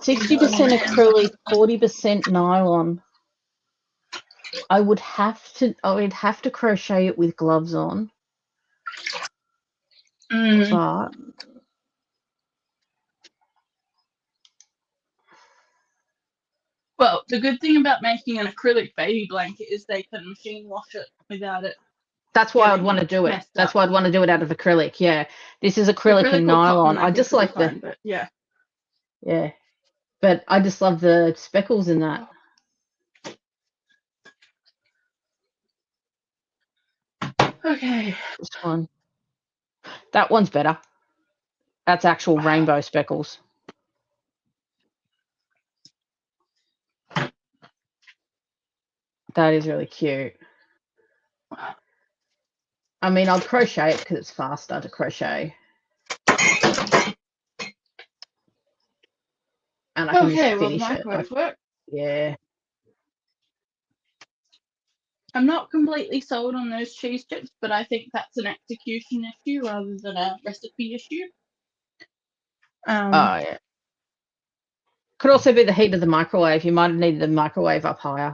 60% acrylic, 40% nylon. I would have to crochet it with gloves on. But well, the good thing about making an acrylic baby blanket is they can machine wash it without it. That's why I'd want to do it. That's why I'd want to do it out of acrylic. Yeah, this is acrylic and nylon. I just like the. But yeah. Yeah, but I just love the speckles in that. Okay. This one. That one's better. That's actual rainbow speckles. That is really cute. I mean, I'll crochet it because it's faster to crochet. And I can just finish it. Work. Yeah. I'm not completely sold on those cheese chips, but I think that's an execution issue rather than a recipe issue. Oh, yeah. Could also be the heat of the microwave. You might have needed the microwave up higher.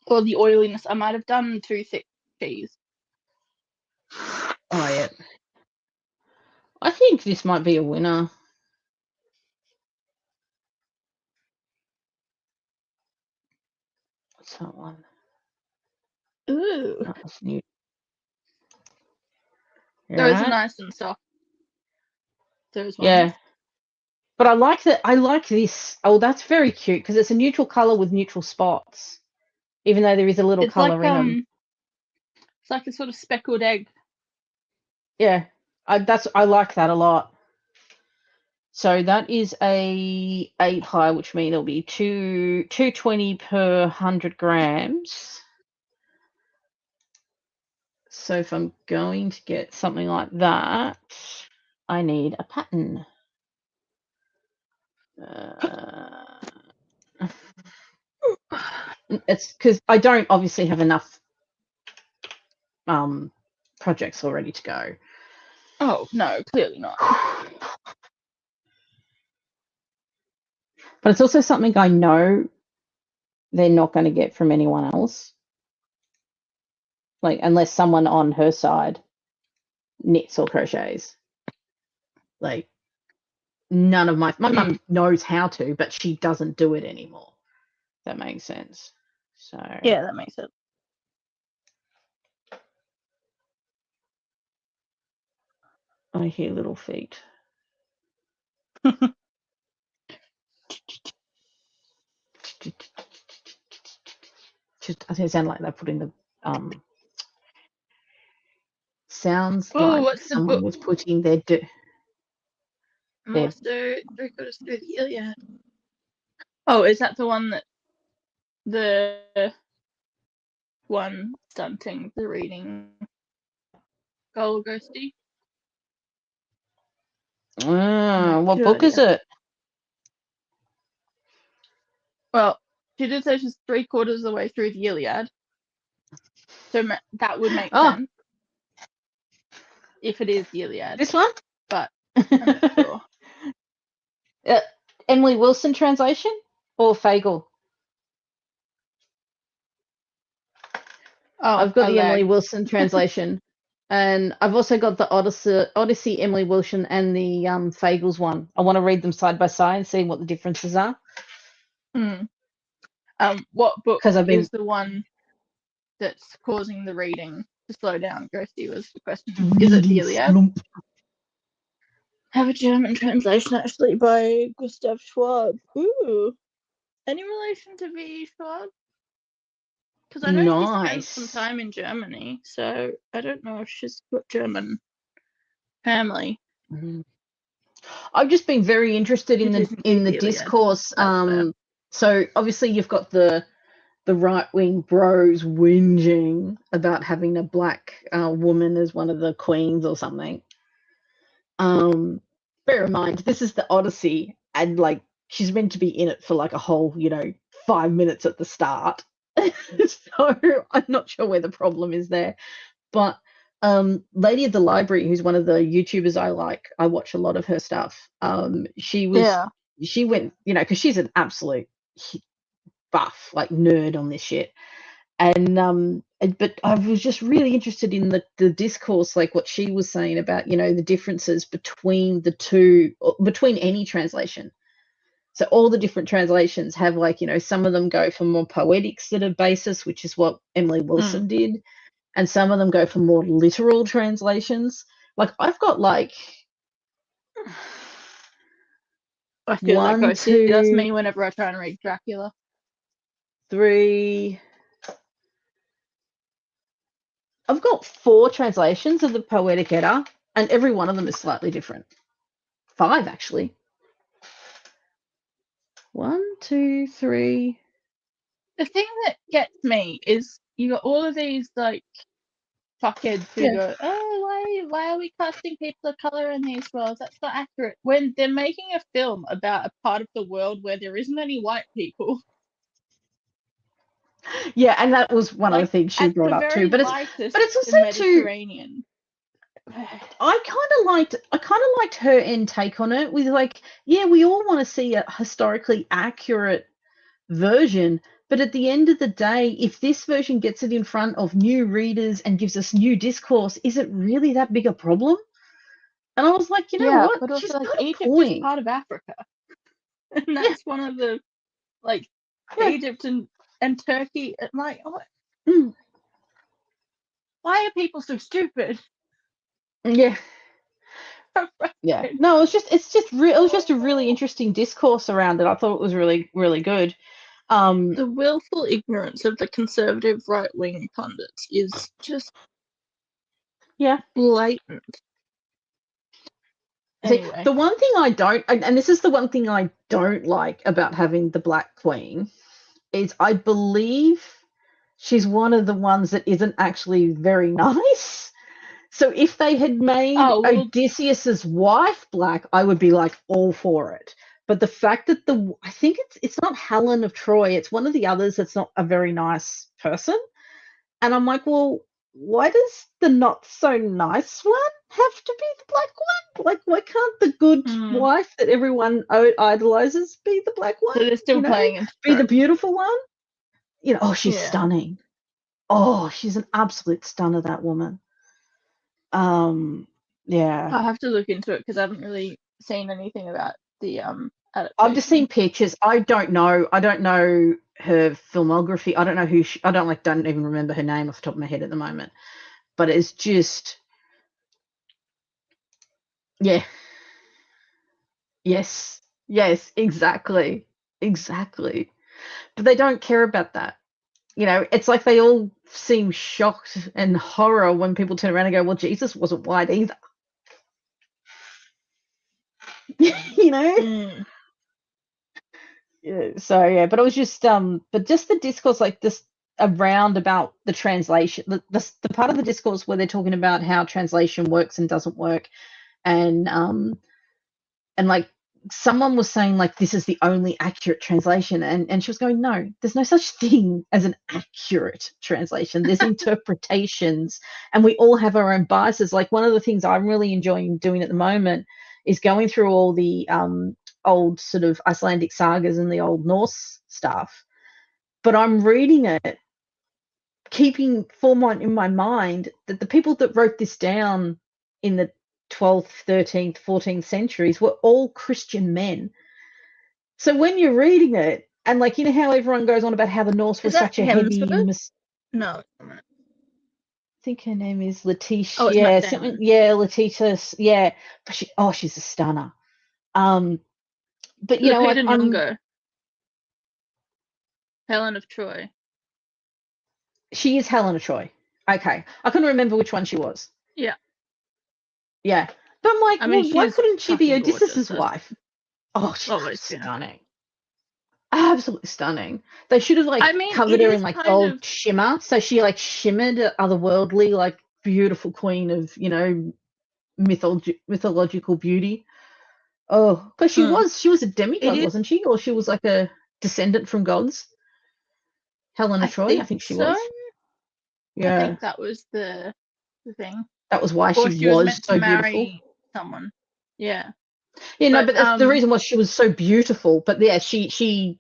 Or the oiliness. I might have done too thick cheese. Oh, yeah. I think this might be a winner. What's that one? Ooh. That was new. Those are nice and soft. Those ones. Yeah. But I like that. I like this. Oh, that's very cute because it's a neutral color with neutral spots, even though there is a little color in them. It's like a sort of speckled egg. Yeah, I like that a lot. So that is a 8 high, which means it'll be 220 per 100 grams. So if I'm going to get something like that, I need a pattern. It's because I don't obviously have enough projects all ready to go. Oh, no, clearly not. But it's also something I know they're not going to get from anyone else. Like, unless someone on her side knits or crochets. Like, none of my mum knows how to, but she doesn't do it anymore. That makes sense. So yeah, that makes sense. I hear little feet. Just, I think it sounded like they're putting the sounds like someone was putting their More so, 3/4 through the Iliad. Oh, is that the one that the one stunting the reading Gold Ghosty? What book is it? Well, she did say she's 3/4 of the way through the Iliad. So that would make sense. If it is the Iliad. This one? But I'm not sure. Emily Wilson translation or Fagel? Oh, I've got the Emily Wilson translation. And I've also got the Odyssey Emily Wilson and the Fagels one. I want to read them side by side and see what the differences are. What book is the one that's causing the reading to slow down, Ghosty was the question. Is it Iliad? Have a German translation actually by Gustav Schwab. Ooh. Any relation to V. Schwab? Because I know she spent some Nice. time in Germany, so I don't know if she's got German family. I've just been very interested in It the is indeed Iliad. discourse. That's fair. So obviously you've got the right-wing bros whinging about having a black woman as one of the queens or something. Bear in mind, this is the Odyssey, and like she's meant to be in it for like a whole, 5 minutes at the start. So I'm not sure where the problem is there. But Lady of the Library, who's one of the YouTubers I watch a lot of her stuff. She went, because she's an absolute buff, like nerd on this shit. And but I was just really interested in the discourse, like what she was saying about, the differences between the two, between any translation. So all the different translations have like, some of them go for more poetic sort of basis, which is what Emily Wilson did. And some of them go for more literal translations. Like I've got like I feel like one, Ghosty does two, me whenever I try and read Dracula. 3. I've got 4 translations of the Poetic Edda, and every one of them is slightly different. 5 actually. 1, 2, 3. The thing that gets me is you got all of these like fuckheads who go, oh, why are we casting people of color in these roles? That's not accurate. When they're making a film about a part of the world where there isn't any white people. Yeah, and that was one of the things she brought up too. But it's also Mediterranean. I kind of liked her end take on it. With like, yeah, we all want to see a historically accurate version, but at the end of the day, if this version gets it in front of new readers and gives us new discourse, is it really that big a problem? And I was like, you know what? But also She's like got a Egypt point. is part of Africa, and that's one of the like Egypt and Turkey. Like, why are people so stupid? Yeah. Yeah. No, it was just a really interesting discourse around it. I thought it was really, really good. The willful ignorance of the conservative right-wing pundits is just blatant. Anyway. See, the one thing I don't, and this is the one thing I don't like about having the Black Queen, is I believe she's one of the ones that isn't actually very nice. So if they had made Odysseus's wife black, I would be like all for it. But the fact that I think it's not Helen of Troy, it's one of the others that's not a very nice person. And I'm like, well, why does the not so nice one have to be the black one? Like, why can't the good wife that everyone idolizes be the black one? So they're still playing be the beautiful one? Oh, she's stunning. Oh, she's an absolute stunner, that woman. Yeah. I'll have to look into it because I haven't really seen anything about the adaptation. I've just seen pictures. I don't know her filmography. I don't know who I don't even remember her name off the top of my head at the moment. But it's just yes, exactly. But they don't care about that. It's like they all seem shocked and horror when people turn around and go, well, Jesus wasn't white either. Yeah, so yeah, but it was just but just the discourse like this around about the translation, the part of the discourse where they're talking about how translation works and doesn't work, and like someone was saying like this is the only accurate translation, and she was going, no, there's no such thing as an accurate translation. There's interpretations, and we all have our own biases. Like one of the things I'm really enjoying doing at the moment is going through all the old sort of Icelandic sagas and the old Norse stuff, but I'm reading it keeping in my mind that the people that wrote this down in the 12th, 13th, 14th centuries were all Christian men. So when you're reading it, and like, how everyone goes on about how the Norse was such a heavy... No. think her name is Letitia. Oh, it's yeah, Matt something. Damon. Yeah, Letitia. Yeah, but she's a stunner. But you know, Lupita like Nyong'o. Helen of Troy. she is Helena Troy. Okay, I couldn't remember which one she was. Yeah. Yeah, but I'm like, I mean, well, why she's couldn't she be fucking gorgeous, Odysseus's so- wife? Oh, she's Always been. stunning. Absolutely stunning. They should have like I mean, covered it her is in like kind gold of- shimmer, so she like shimmered otherworldly, like beautiful queen of mythological beauty. Oh, because she was a demigod, is- wasn't she? Or she was like a descendant from gods. Helena I Troy, I think she so. was. I Yeah, think that was the thing. that was why Or she she was was meant so to beautiful. marry someone. Yeah. Yeah, no, But, but that's the reason why she was so beautiful. But yeah, she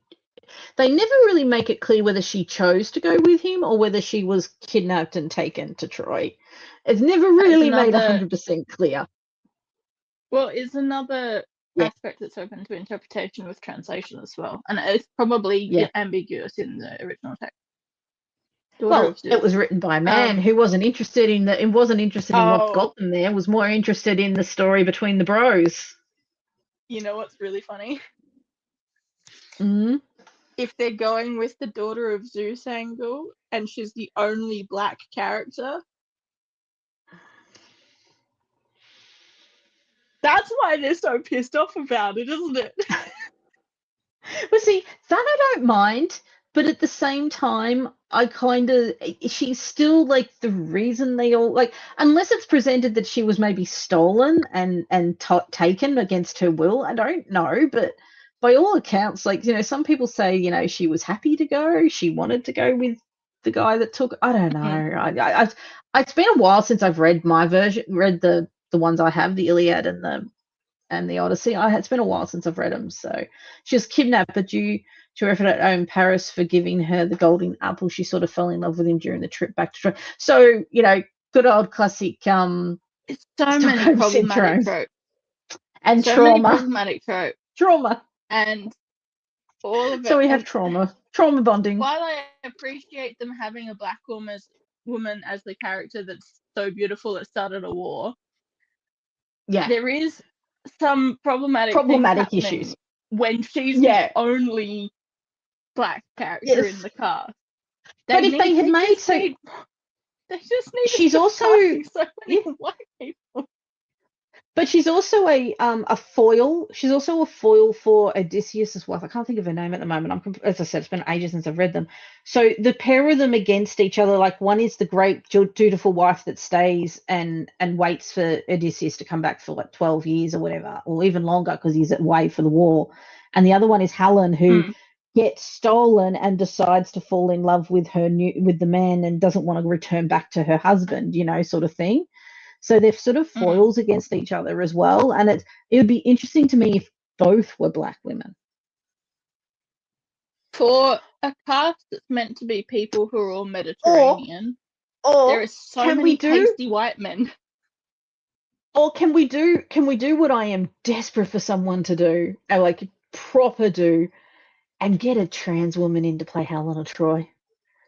they never really make it clear whether she chose to go with him or whether she was kidnapped and taken to Troy. It's never really made another- 100% clear. Well, it's another Yeah. aspect that's open to interpretation with translation as well. And it's probably Yeah. ambiguous in the original text. Well, it was written by a man who wasn't interested in what got them there, was more interested in the story between the bros. You know what's really funny? Mm-hmm. If they're going with the daughter of Zeus angle and she's the only black character, that's why they're so pissed off about it, isn't it? But see, that I don't mind, but at the same time, she's still like the reason they all like, unless it's presented that she was maybe stolen and taken against her will. I don't know, but by all accounts, like, some people say, she was happy to go, she wanted to go with the guy that took. I don't know. It's been a while since I've read my version, read the ones I have, the Iliad and the Odyssey. It's been a while since I've read them. So she was kidnapped, but due to her effort at home, Paris for giving her the golden apple, she sort of fell in love with him during the trip back to Troy. So, good old classic It's so many Stockholm problematic syndrome. tropes. And So many trauma. problematic tropes. Trauma. And all of it. So we have trauma bonding. While I appreciate them having a black woman as the character that's so beautiful it started a war, Yeah. there is some problematic issues when she's the only black character in the cast. But if they had made they just need she's to also so many white people. But she's also a foil. She's also a foil for Odysseus' wife. I can't think of her name at the moment. As I said, it's been ages since I've read them. So the pair of them against each other, like one is the great dutiful wife that stays and waits for Odysseus to come back for like 12 years or whatever, or even longer because he's away for the war. And the other one is Helen, who gets stolen and decides to fall in love with the man and doesn't want to return back to her husband, sort of thing. So they're sort of foils against each other as well. And it would be interesting to me if both were black women. For a cast that's meant to be people who are all Mediterranean, there are so many pasty white men. Or can we do what I am desperate for someone to do, like proper do, and get a trans woman in to play Helena Troy?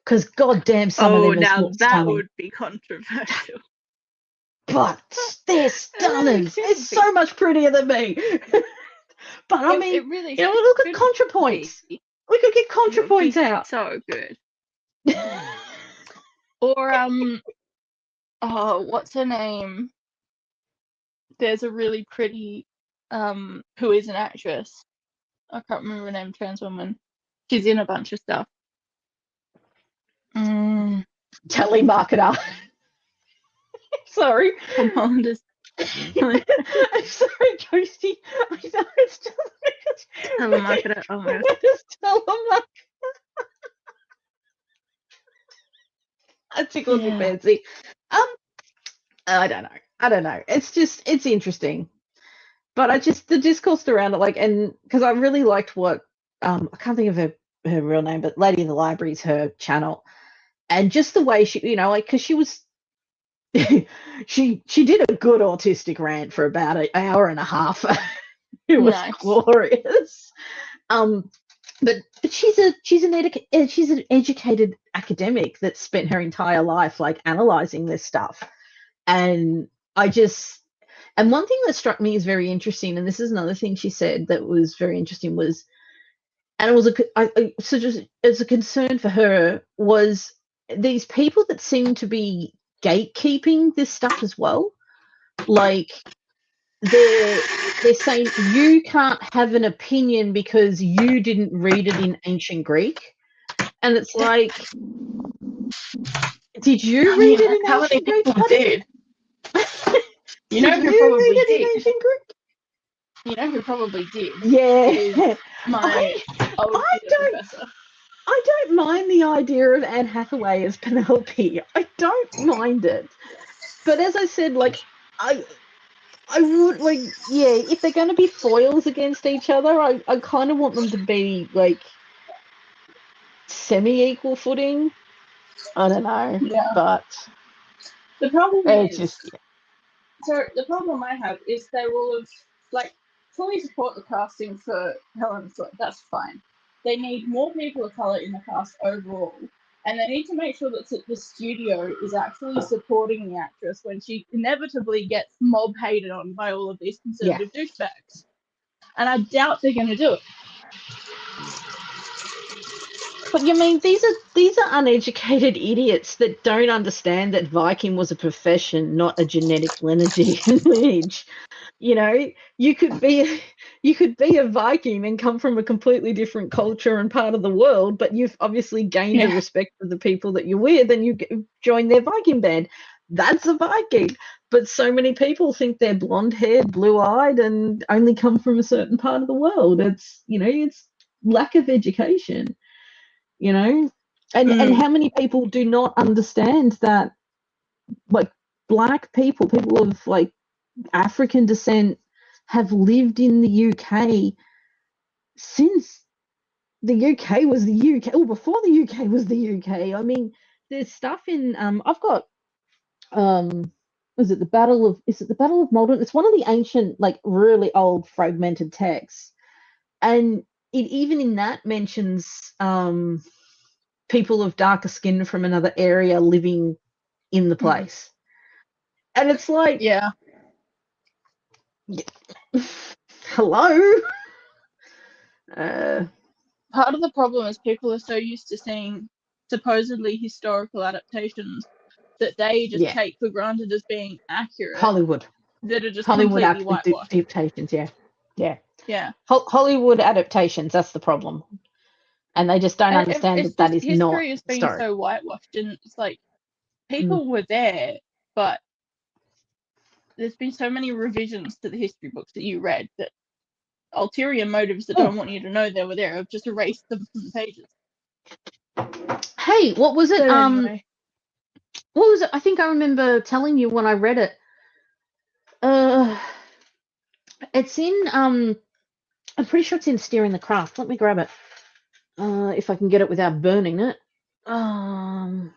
Because goddamn, some of them now is that stunning. would be controversial. But they're stunners. They're so much prettier than me. But I mean, it really look at ContraPoints. We could get ContraPoints out. So good. Or what's her name? There's a really pretty who is an actress. I can't remember her name. Trans woman. She's in a bunch of stuff. Telemarketer. Sorry. Commanders. I'm sorry, Ghosty. I know it's just Telemarketer. Oh my god. Just telemarketer. I tickled me fancy. I don't know. It's interesting. But the discourse around it, like, and because I really liked what I can't think of her real name, but Lady in the Library is her channel, and just the way she, like, because she was she did a good autistic rant for about an hour and a half. It was glorious. but she's an educated academic that spent her entire life like analyzing this stuff. And and one thing that struck me as very interesting, and this is another thing she said that was very interesting, was, and it was so just as a concern for her, was these people that seem to be gatekeeping this stuff as well. Like they're saying you can't have an opinion because you didn't read it in ancient Greek, and it's like, did you read it in how many ancient Greek? people did? You know Did who you probably read it in did? ancient Greek? You know who probably did? Yeah. Is my old I don't professor. I don't mind the idea of Anne Hathaway as Penelope. I don't mind it. But as I said, like, I would, like, yeah, if they're going to be foils against each other, I kind of want them to be, like, semi-equal footing. I don't know. Yeah. But The problem it's is, just, so the problem I have is they will have, like, fully support the casting for Helen Foot. That's fine. They need more people of colour in the cast overall. And they need to make sure that the studio is actually supporting the actress when she inevitably gets mob hated on by all of these conservative douchebags. And I doubt they're going to do it. but you mean these are uneducated idiots that don't understand that Viking was a profession, not a genetic lineage. You know, you could be a Viking and come from a completely different culture and part of the world, but you've obviously gained the respect of the people that you're with, and you join their Viking band. That's a Viking. But so many people think they're blonde-haired, blue-eyed, and only come from a certain part of the world. It's it's lack of education. And how many people do not understand that, like, black people of like African descent have lived in the UK since the UK was the UK, or before the UK was the UK. I mean, there's stuff in I've got is it the Battle of Maldon? It's one of the ancient, like, really old fragmented texts, and it even in that mentions people of darker skin from another area living in the place. And it's like, yeah. Hello. Part of the problem is people are so used to seeing supposedly historical adaptations that they just take for granted as being accurate. Hollywood. That are just Hollywood completely whitewashed. adaptations, yeah. Hollywood adaptations, that's the problem. And they just don't understand that is not history has been so whitewashed, and it's like people were there, but there's been so many revisions to the history books that you read that ulterior motives that don't want you to know they were there have just erased them from the pages. Hey, what was it? So anyway. What was it? I think I remember telling you when I read it. It's in I'm pretty sure it's in Steering the Craft. Let me grab it. If I can get it without burning it. I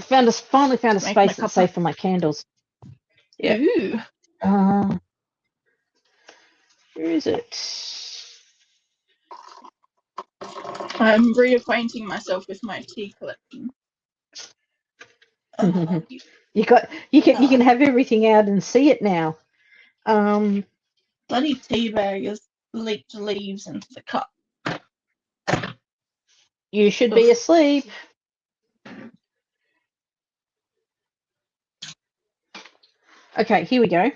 finally found a space that's safe for my candles. Yeah. Ooh. Where is it? I'm reacquainting myself with my tea collection. You can have everything out and see it now. Bloody tea bag has leaked leaves into the cup. You should be asleep. Okay, here we go.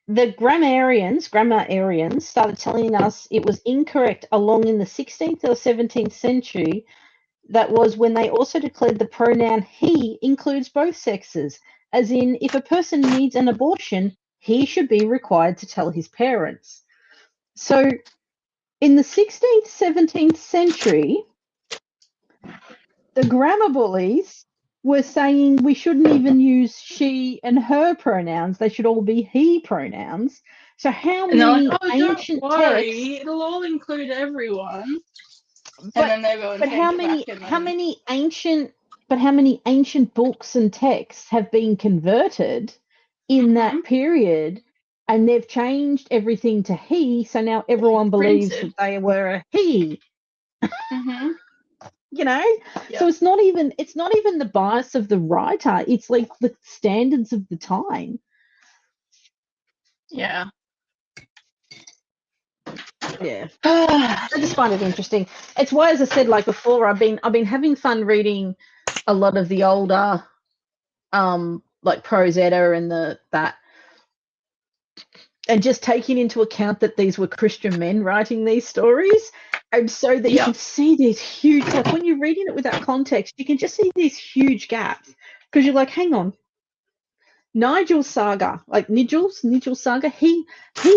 The grammarians started telling us it was incorrect along in the 16th or 17th century. That was when they also declared the pronoun he includes both sexes, as in, if a person needs an abortion, he should be required to tell his parents. So in the 16th, 17th century, the grammar bullies were saying we shouldn't even use she and her pronouns. They should all be he pronouns. So how many ancient texts? It'll all include everyone. And then they go and how many ancient books and texts have been converted in that period and they've changed everything to he, so now everyone believes printed. that they were a he. Mm-hmm. You know, Yep. so it's not even the bias of the writer. It's like the standards of the time. Yeah. Yeah. I just find it interesting. It's why, as I said, like before, I've been having fun reading a lot of the older, like Prose Edda and that, and just taking into account that these were Christian men writing these stories, and so that you can see these huge, like when you're reading it without context, you can just see these huge gaps because you're like, hang on, Nigel's saga, like Nigel's saga, he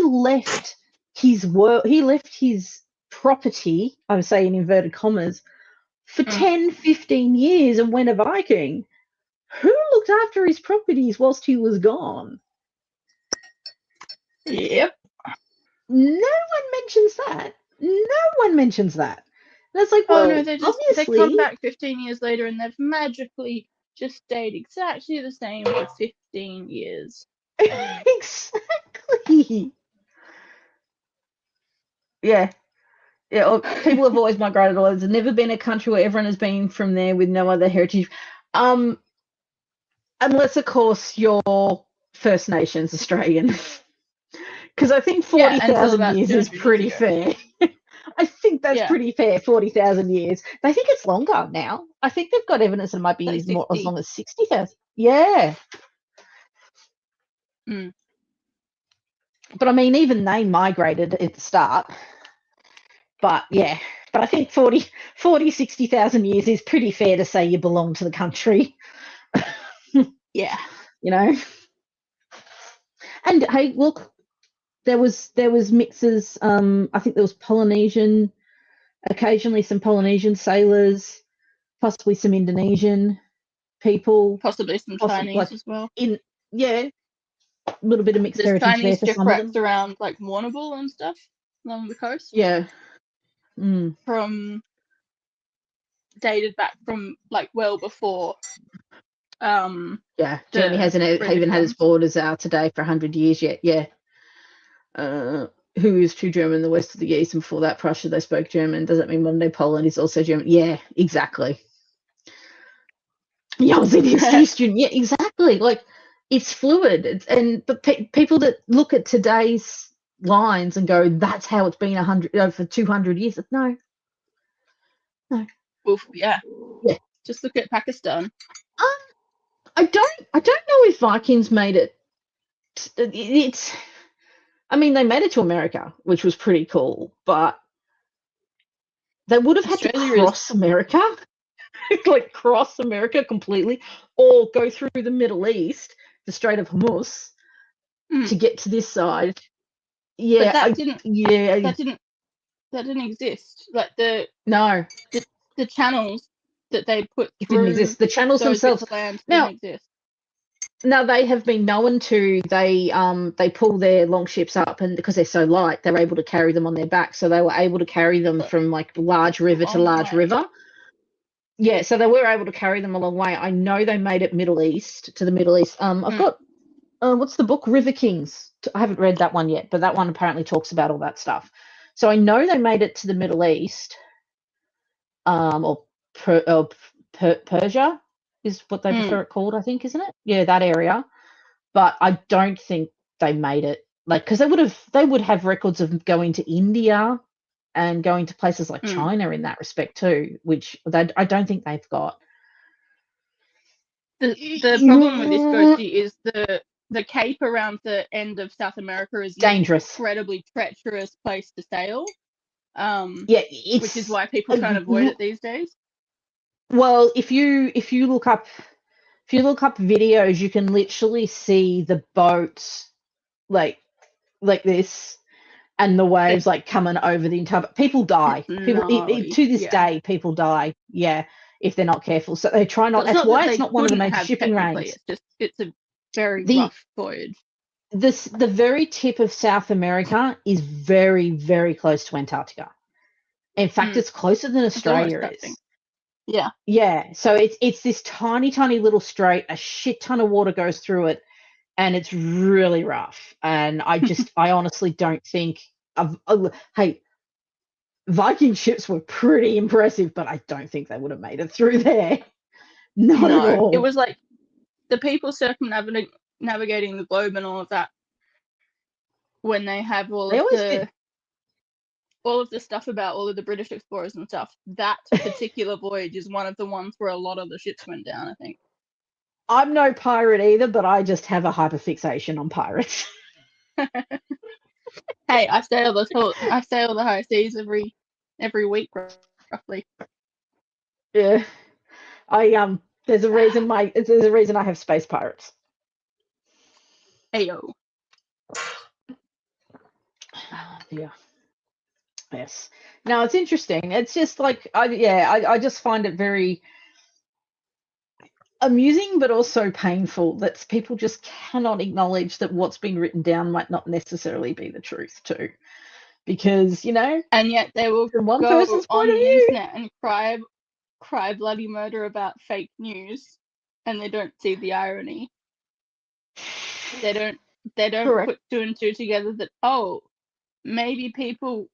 left his work, he left his property, I would say in inverted commas, for 10, 15 years and went a Viking. Who looked after his properties whilst he was gone? Yep. No one mentions that. No one mentions that. And it's like, Oh well, no, they obviously, come back 15 years later and they've magically just stayed exactly the same for 15 years. exactly. Yeah. Yeah, people have always migrated. There's never been a country where everyone has been from there with no other heritage. Unless, of course, you're First Nations Australian. Because I think Yeah, until 40,000 about years is 200 years pretty ago. fair. I think that's pretty fair, 40,000 years. They think it's longer now. I think they've got evidence that it might be more, as long as 60,000. Yeah. Mm. But I mean, even they migrated at the start. But yeah, but I think 40, 60,000 years is pretty fair to say you belong to the country. Yeah. You know? And hey, look, there was mixes, I think there was Polynesian, occasionally some Polynesian sailors, possibly some Indonesian people, Possibly some Chinese like, as well. A little bit of mixed There's heritage there Chinese for some of them. shipwrecks around like Warrnambool and stuff along the coast. Yeah. From dated back from like well before. Yeah, Germany hasn't even had its borders out today for 100 years yet. Yeah. Who is true German? The west of the east, and before that, Prussia, they spoke German. Does that mean modern day Poland is also German? Yeah, exactly. Yeah, I was a history student. Yeah, exactly. Like, it's fluid. But people that look at today's lines and go, "That's how it's been 100 for 200 years." No. Oof, yeah. Yeah. Just look at Pakistan. I don't know if Vikings made it. It's. I mean, they made it to America, which was pretty cool, but they would have had to cross America, like cross America completely, or go through the Middle East, the Strait of Hormuz, to get to this side. Yeah, but that didn't exist. Like the channels that they put through, didn't exist. The channels those themselves bits of land didn't exist. Now they have been known to. They pull their long ships up, and because they're so light, they're able to carry them on their back. So they were able to carry them from like large river to large river. Yeah, so they were able to carry them a long way. I know they made it to the Middle East. I've got what's the book, River Kings? I haven't read that one yet, but that one apparently talks about all that stuff. So I know they made it to the Middle East, or Persia is what they prefer it called, I think, isn't it? Yeah, that area. But I don't think they made it, like, because they would have records of going to India and going to places like China in that respect too, which I don't think they've got. The problem with this, Ghosty, is the cape around the end of South America is dangerous, an incredibly treacherous place to sail. Yeah, which is why people try to avoid it these days. Well, if you look up videos, you can literally see the boats like this, and the waves like coming over the entire. People die. People to this day, people die. Yeah, if they're not careful. So they try not. That's why it's not one of the major shipping lanes. It's a very rough voyage. The very tip of South America is very, very close to Antarctica. In fact, it's closer than Australia is. Yeah. Yeah. So it's this tiny, tiny little strait. A shit ton of water goes through it, and it's really rough. And I honestly don't think. Hey, Viking ships were pretty impressive, but I don't think they would have made it through there. Not at all. It was like the people circumnavigating the globe and all of that, when they have all of the stuff about all of the British explorers and stuff. That particular voyage is one of the ones where a lot of the ships went down, I think. I'm no pirate either, but I just have a hyperfixation on pirates. Hey, I sail the high seas every week, roughly. Yeah. There's a reason I have space pirates. Ayo. Yeah. Yes. No, it's interesting. It's just like I just find it very amusing, but also painful that people just cannot acknowledge that what's been written down might not necessarily be the truth too, because and yet they will from one go person's on point of the view internet and cry bloody murder about fake news, and they don't see the irony. They don't Correct. put two and two together that maybe people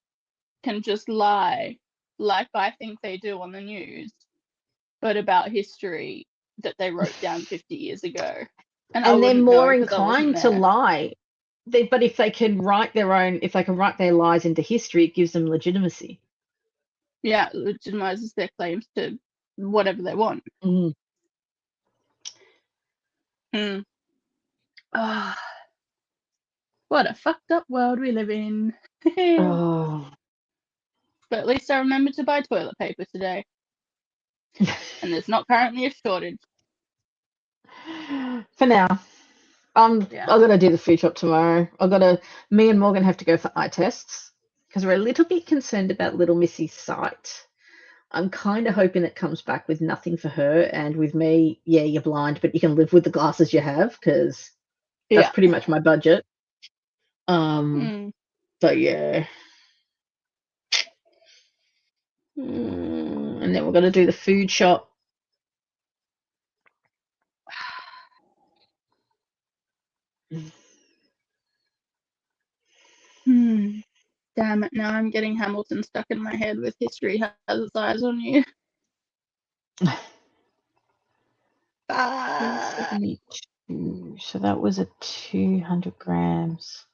can just lie like I think they do on the news, but about history that they wrote down 50 years ago. And they're more know, 'cause I wasn't inclined to there. lie. But if they can write their lies into history, it gives them legitimacy. Yeah, it legitimizes their claims to whatever they want. What a fucked up world we live in. Oh. But at least I remembered to buy toilet paper today. And there's not currently a shortage. For now. I'm gonna do the food shop tomorrow. Me and Morgan have to go for eye tests because we're a little bit concerned about little Missy's sight. I'm kind of hoping it comes back with nothing for her, and with me, yeah, you're blind, but you can live with the glasses you have because that's pretty much my budget. So yeah. And then we're gonna do the food shop. Damn it, now I'm getting Hamilton stuck in my head with history has its eyes on you. 72. So that was a 200 grams.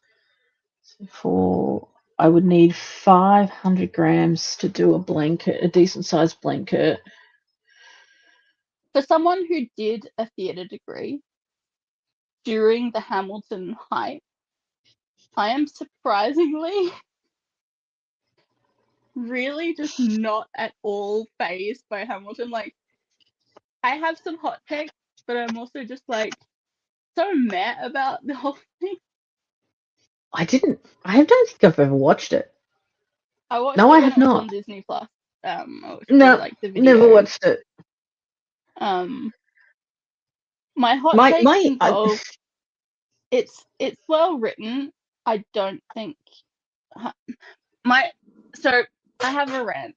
So I would need 500 grams to do a decent sized blanket. For someone who did a theatre degree during the Hamilton hype, I am surprisingly really just not at all fazed by Hamilton. Like, I have some hot takes, but I'm also just like so meh about the whole thing. I don't think I've ever watched it. I watched No, it I when have it was not. on Disney Plus. No, like the video. never watched it. My hot takes involve it's well written. I don't think so I have a rant,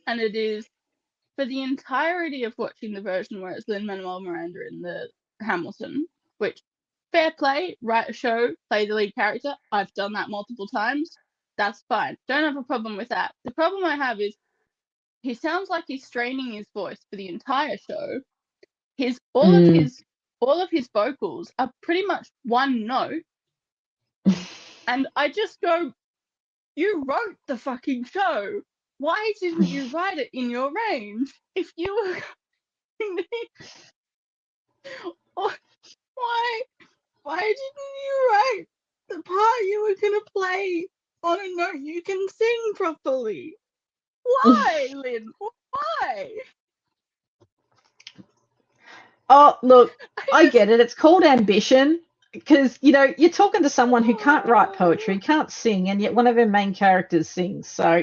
and it is for the entirety of watching the version where it's Lin-Manuel Miranda in the Hamilton, which, fair play, write a show, play the lead character. I've done that multiple times. That's fine. Don't have a problem with that. The problem I have is he sounds like he's straining his voice for the entire show. All of his vocals are pretty much one note. And I just go, you wrote the fucking show. Why didn't you write it in your range? If you were why didn't you write the part you were gonna play on a note you can sing properly? Why, Lynn? Why? Oh, look, I get it. It's called ambition because, you're talking to someone who can't write poetry, can't sing, and yet one of their main characters sings. So,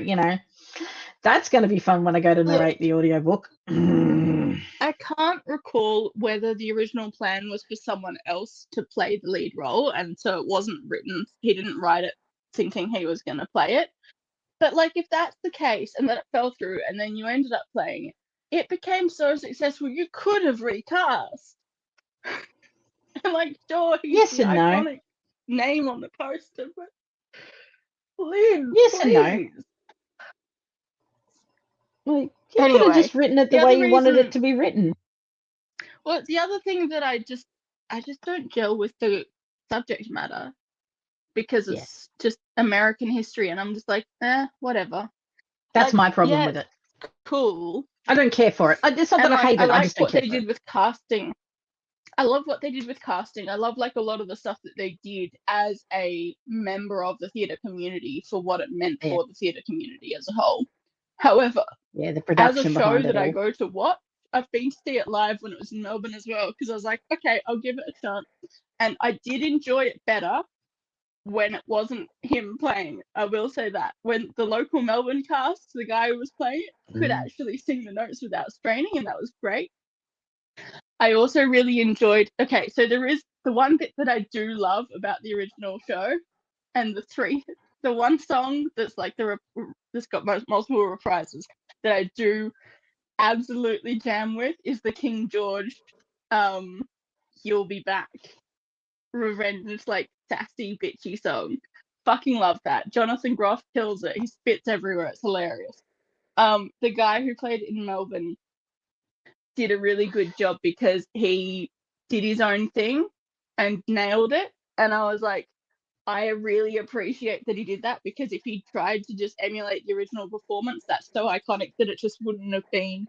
that's going to be fun when I go to narrate the audiobook. I can't recall whether the original plan was for someone else to play the lead role, and so it wasn't written. He didn't write it thinking he was going to play it. But, like, if that's the case and that it fell through and then you ended up playing it, it became so successful you could have recast. And like, sure, he's Yes the and no. iconic name on the poster, but Lynn, Yes and no. please. Like, you could Anyway, have just written it the the way other you wanted reason- it to be written. Well, it's the other thing that I just don't gel with the subject matter, because Yeah. it's just American history, and I'm just like, whatever. That's Like, my problem yeah, with it. Cool. I don't care for it. It's not that And I hate it. I like just don't what care they for it. did with casting. I love what they did with casting. I love like a lot of the stuff that they did as a member of the theatre community for what it meant Yeah. for the theatre community as a whole. However, Yeah, the as a production show behind that it I all. go to watch, I've been to see it live when it was in Melbourne as well, because I was like, okay, I'll give it a chance. And I did enjoy it better when it wasn't him playing. I will say that. When the local Melbourne cast, the guy who was playing it, could actually sing the notes without straining, and that was great. I also really enjoyed, okay, so there is the one bit that I do love about the original show, and the one song that's like that's got multiple reprises that I do absolutely jam with is the King George You'll Be Back revenge, like sassy bitchy song. Fucking love that. Jonathan Groff kills it. He spits everywhere. It's hilarious. The guy who played it in Melbourne did a really good job because he did his own thing and nailed it. And I was like, I really appreciate that he did that, because if he tried to just emulate the original performance, that's so iconic that it just wouldn't have been.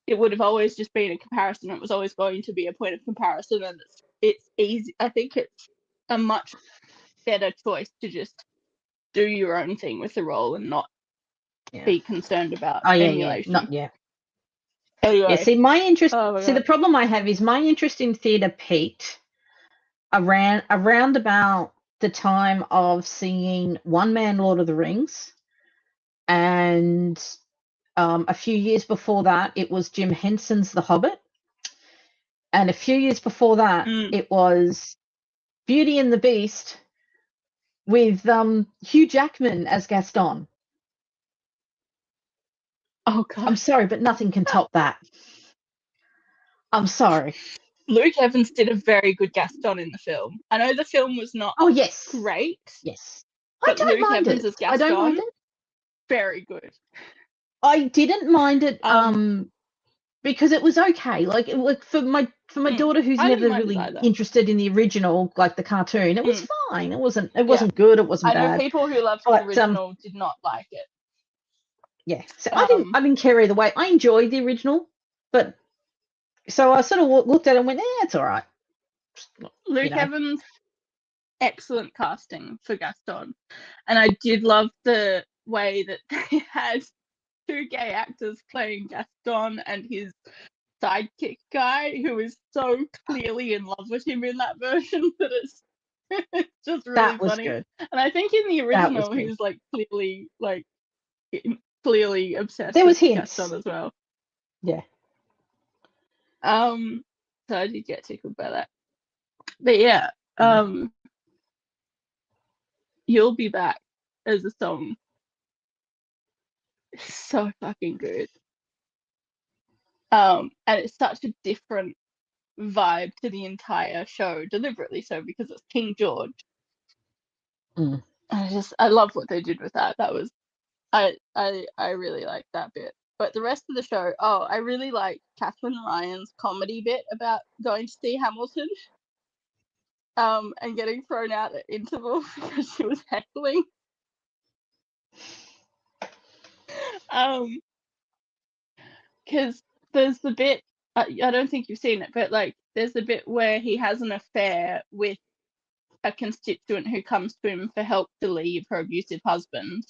It would have always just been a comparison. It was always going to be a point of comparison, and it's easy. I think it's a much better choice to just do your own thing with the role and not be concerned about emulation. Anyway. Yeah, see, my interest. Oh my see, the God. problem I have is my interest in theatre peaked around about the time of seeing One Man Lord of the Rings, and a few years before that, it was Jim Henson's The Hobbit, and a few years before that, it was Beauty and the Beast with Hugh Jackman as Gaston. Oh God. I'm sorry, but nothing can top that. I'm sorry. Luke Evans did a very good Gaston in the film. I know the film was not great. Yes. But I don't Luke mind Evans it. as Gaston, I don't mind it. Very good. I didn't mind it because it was okay. Like for my daughter who's never really interested in the original, like the cartoon, it was fine. It wasn't good. It wasn't bad. I know people who loved the original did not like it. Yeah, so I didn't care either way. I enjoyed the original, but so I sort of looked at it and went, it's all right. Luke Evans, excellent casting for Gaston, and I did love the way that they had two gay actors playing Gaston and his sidekick guy, who is so clearly in love with him in that version that it's just really funny. Good. And I think in the original he's like clearly obsessed with Gaston as well. Yeah. So I did get tickled by that. But yeah, You'll Be Back as a song. It's so fucking good. And it's such a different vibe to the entire show, deliberately so, because it's King George. I love what they did with that. That was I really liked that bit. But the rest of the show, I really like Catherine Ryan's comedy bit about going to see Hamilton and getting thrown out at intervals because she was heckling. Because there's the bit, I don't think you've seen it, but like there's the bit where he has an affair with a constituent who comes to him for help to leave her abusive husband.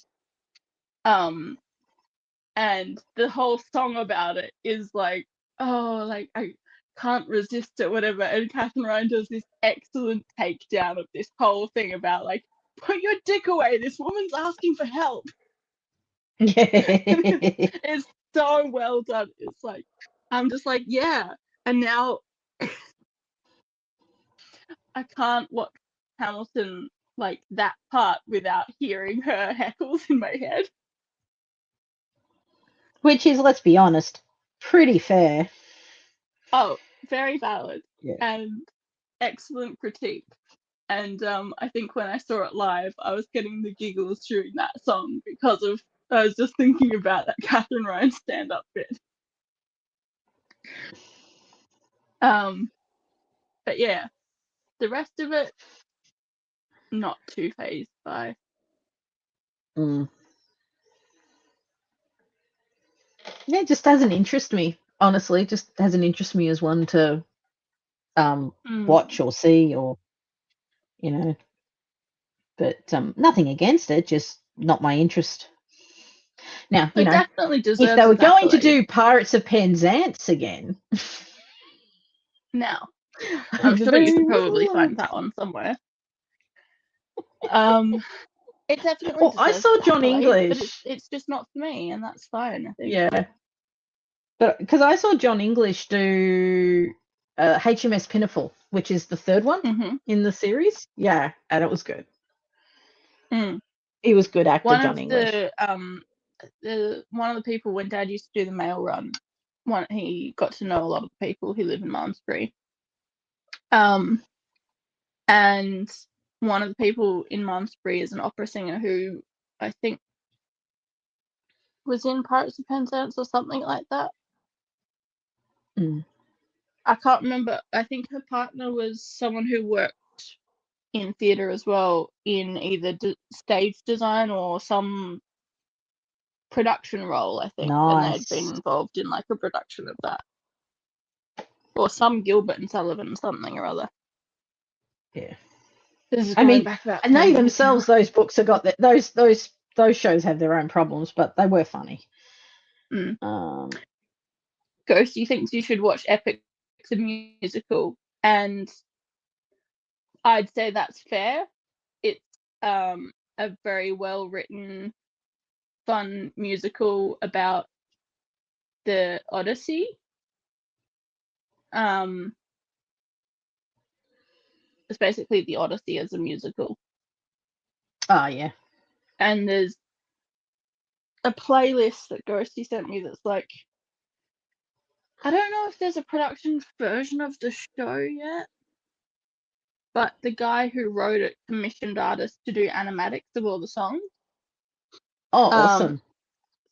And the whole song about it is like, I can't resist it, whatever. And Catherine Ryan does this excellent takedown of this whole thing about like, put your dick away, this woman's asking for help. It's so well done. It's like, I'm just like, yeah. And now I can't watch Hamilton like that part without hearing her heckles in my head. Which is, let's be honest, pretty fair. Oh, very valid. Yeah. and excellent critique. And I think when I saw it live, I was getting the giggles during that song because I was just thinking about that Catherine Ryan stand-up bit. But yeah, the rest of it, not too phased by. Yeah, it just doesn't interest me. Honestly, it just doesn't interest me as one to watch or see or But nothing against it, just not my interest. Now, It definitely if deserves they were its going to accolade. do Pirates of Penzance again, Now, I'm sure you could probably find that one somewhere. It definitely Well, I deserves saw its John accolade, English. but it's just not for me, and that's fine, I think. Yeah, but because I saw John English do HMS Pinafore, which is the third one in the series. Yeah, and it was good. He was good actor, John English. One of the people when Dad used to do the mail run, he got to know a lot of people who live in Malmesbury. And one of the people in Malmesbury is an opera singer who I think was in Pirates of Penzance or something like that. I can't remember. I think her partner was someone who worked in theatre as well, in either stage design or some production role, I think. And Nice. they'd been involved in like a production of that. Or some Gilbert and Sullivan something or other. Yeah. This is I going mean, back about and 10 they years themselves, now. those books have got those shows have their own problems, but they were funny. Ghosty thinks you should watch Epic the musical, and I'd say that's fair. It's a very well written, fun musical about the Odyssey. It's basically the Odyssey as a musical. Oh yeah. And there's a playlist that Ghosty sent me that's like, I don't know if there's a production version of the show yet, but the guy who wrote it commissioned artists to do animatics of all the songs. Oh, awesome.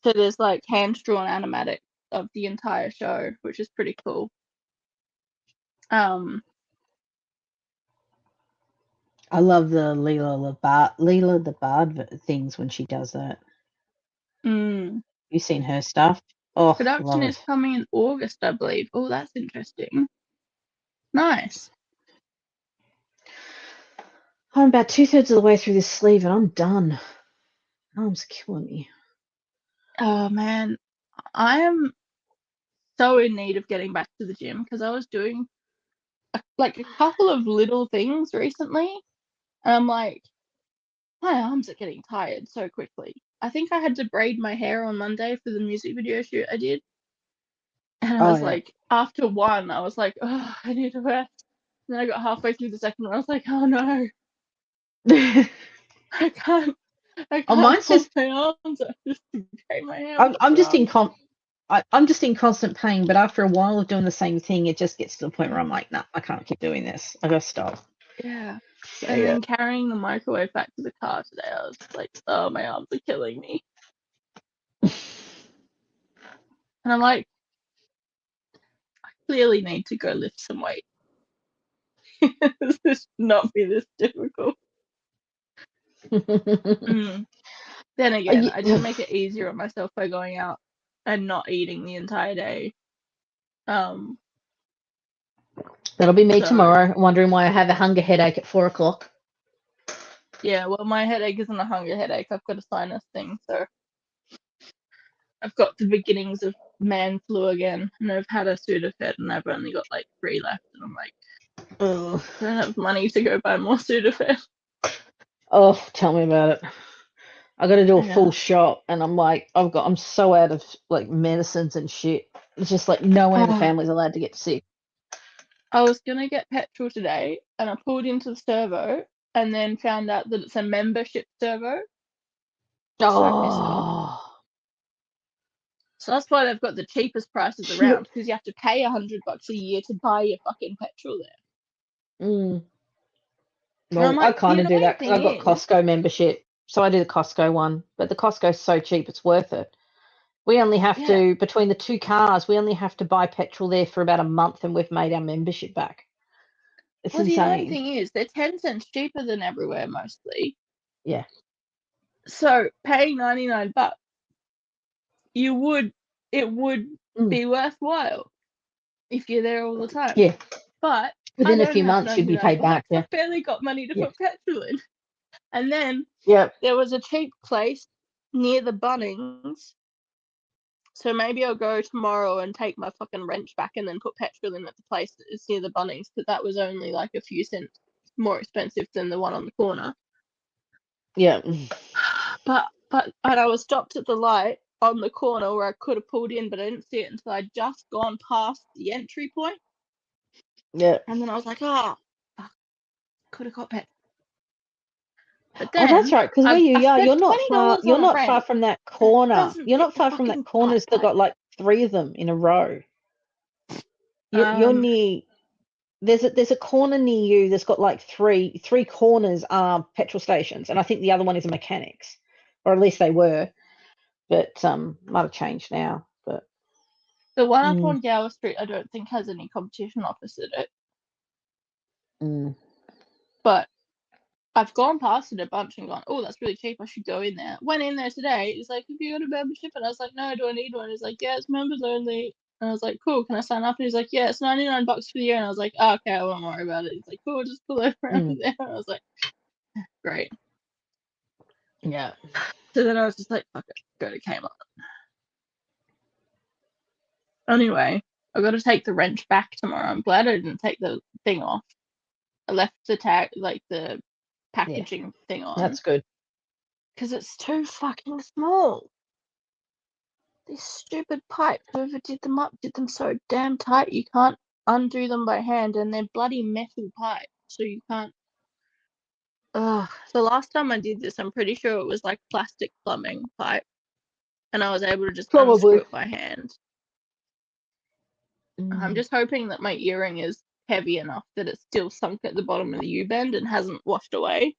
So there's like hand-drawn animatics of the entire show, which is pretty cool. I love the Leela the Bard things when she does that. You've seen her stuff? Oh, production is coming in August, I believe. Oh, that's interesting. Nice. I'm about 2/3 of the way through this sleeve and I'm done. Arm's killing me. Oh man, I am so in need of getting back to the gym because I was doing a couple of little things recently, and I'm like, my arms are getting tired so quickly. I think I had to braid my hair on Monday for the music video shoot I did, and I was like, after one, I was like, oh, I need to rest. And then I got halfway through the second one, I was like, oh no, I can't mine's hold just my arms up just to braid my hair. I'm just in I'm just in constant pain, but after a while of doing the same thing, it just gets to the point where I'm like, nah, I can't keep doing this. I gotta stop. Yeah. And then carrying the microwave back to the car today, I was like, oh, my arms are killing me. And I'm like, I clearly need to go lift some weight. This should not be this difficult. Then again, I did make it easier on myself by going out and not eating the entire day. That'll be me tomorrow, wondering why I have a hunger headache at 4 o'clock. Yeah, well, my headache isn't a hunger headache. I've got a sinus thing, so I've got the beginnings of man flu again, and I've had a Sudafed, and I've only got like 3 left, and I'm like, I don't have money to go buy more Sudafed. Oh, tell me about it. I got to do a full shot, and I'm like, I'm so out of like medicines and shit. It's just like no one in the family's allowed to get sick. I was gonna get petrol today, and I pulled into the servo, and then found out that it's a membership servo. So pissed off. So that's why they've got the cheapest prices around, because you have to pay $100 a year to buy your fucking petrol there. Mm. And Well, I'm I like, kind the of do annoying that because I've got thing is, Costco membership. So I do the Costco one, but the Costco's so cheap, it's worth it. We only have yeah, to, between the two cars, we only have to buy petrol there for about a month and we've made our membership back. It's well, the annoying insane. thing is they're 10 cents cheaper than everywhere mostly. Yeah. So paying $99, it would Mm. be worthwhile if you're there all the time. Yeah. But I Within a don't few have months, you'd be 99 paid back. bucks. Yeah. I've barely got money to Yeah. put petrol in. And then Yep. there was a cheap place near the Bunnings. So maybe I'll go tomorrow and take my fucking wrench back and then put petrol in at the place that is near the Bunnings, because that was only like a few cents more expensive than the one on the corner. Yeah. But and I was stopped at the light on the corner where I could have pulled in, but I didn't see it until I'd just gone past the entry point. Yeah. And then I was like, oh, could have got petrol. But Oh, then that's right. Because where you I are, spent you're not far. $20 You're on a not far rent. from that That corner. doesn't You're fit not the far from that fucking corner pipe. that's got like 3 of them in a row. You're Um, near. There's a corner near you that's got like three corners are petrol stations, and I think the other one is a mechanics, or at least they were, but might have changed now. But the one up on Gower Street, I don't think has any competition opposite it. But I've gone past it a bunch and gone, oh, that's really cheap. I should go in there. Went in there today. He's like, have you got a membership? And I was like, no, do I need one? He's like, yeah, it's members only. And I was like, cool, can I sign up? And he's like, yeah, it's $99 for the year. And I was like, oh, okay, I won't worry about it. He's like, cool, just pull over around there. And I was like, great. yeah, So then I was just like, fuck it, go to Kmart. Anyway, I've got to take the wrench back tomorrow. I'm glad I didn't take the thing off. I left the tag, like the packaging thing on. that's good. Because it's too fucking small. These stupid pipes, whoever did them up did them so damn tight you can't undo them by hand, and they're bloody metal pipes, so you can't. Ugh. The last time I did this, I'm pretty sure it was like plastic plumbing pipe, and I was able to just unscrew it by hand. I'm just hoping that my earring is heavy enough that it's still sunk at the bottom of the U-bend and hasn't washed away.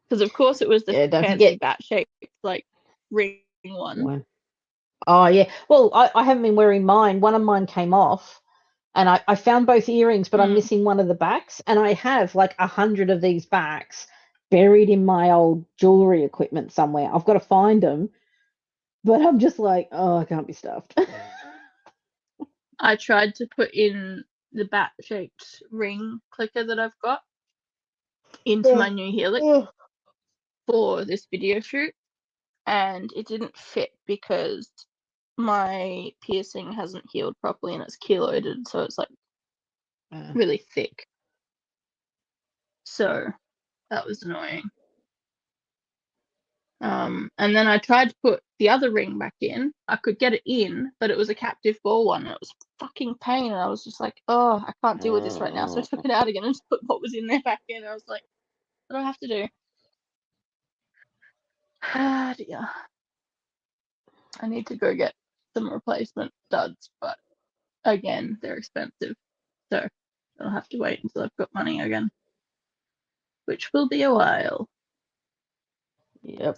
Because of course it was the don't fancy forget bat-shaped like ring one. Oh yeah. Well, I haven't been wearing mine. One of mine came off, and I found both earrings, but I'm missing one of the backs, and I have like 100 of these backs buried in my old jewelry equipment somewhere. I've got to find them, but I'm just like, oh, I can't be stuffed. I tried to put in the bat-shaped ring clicker that I've got into my new helix for this video shoot, and it didn't fit because my piercing hasn't healed properly and it's keloided, so it's like really thick. So that was annoying. And then I tried to put the other ring back in. I could get it in, but it was a captive ball one. And it was fucking pain, and I was just like, oh, I can't deal with this right now. So I took it out again and just put what was in there back in. I was like, what do I have to do? Ah, dear. I need to go get some replacement studs, but again, they're expensive. So I'll have to wait until I've got money again, which will be a while. Yep.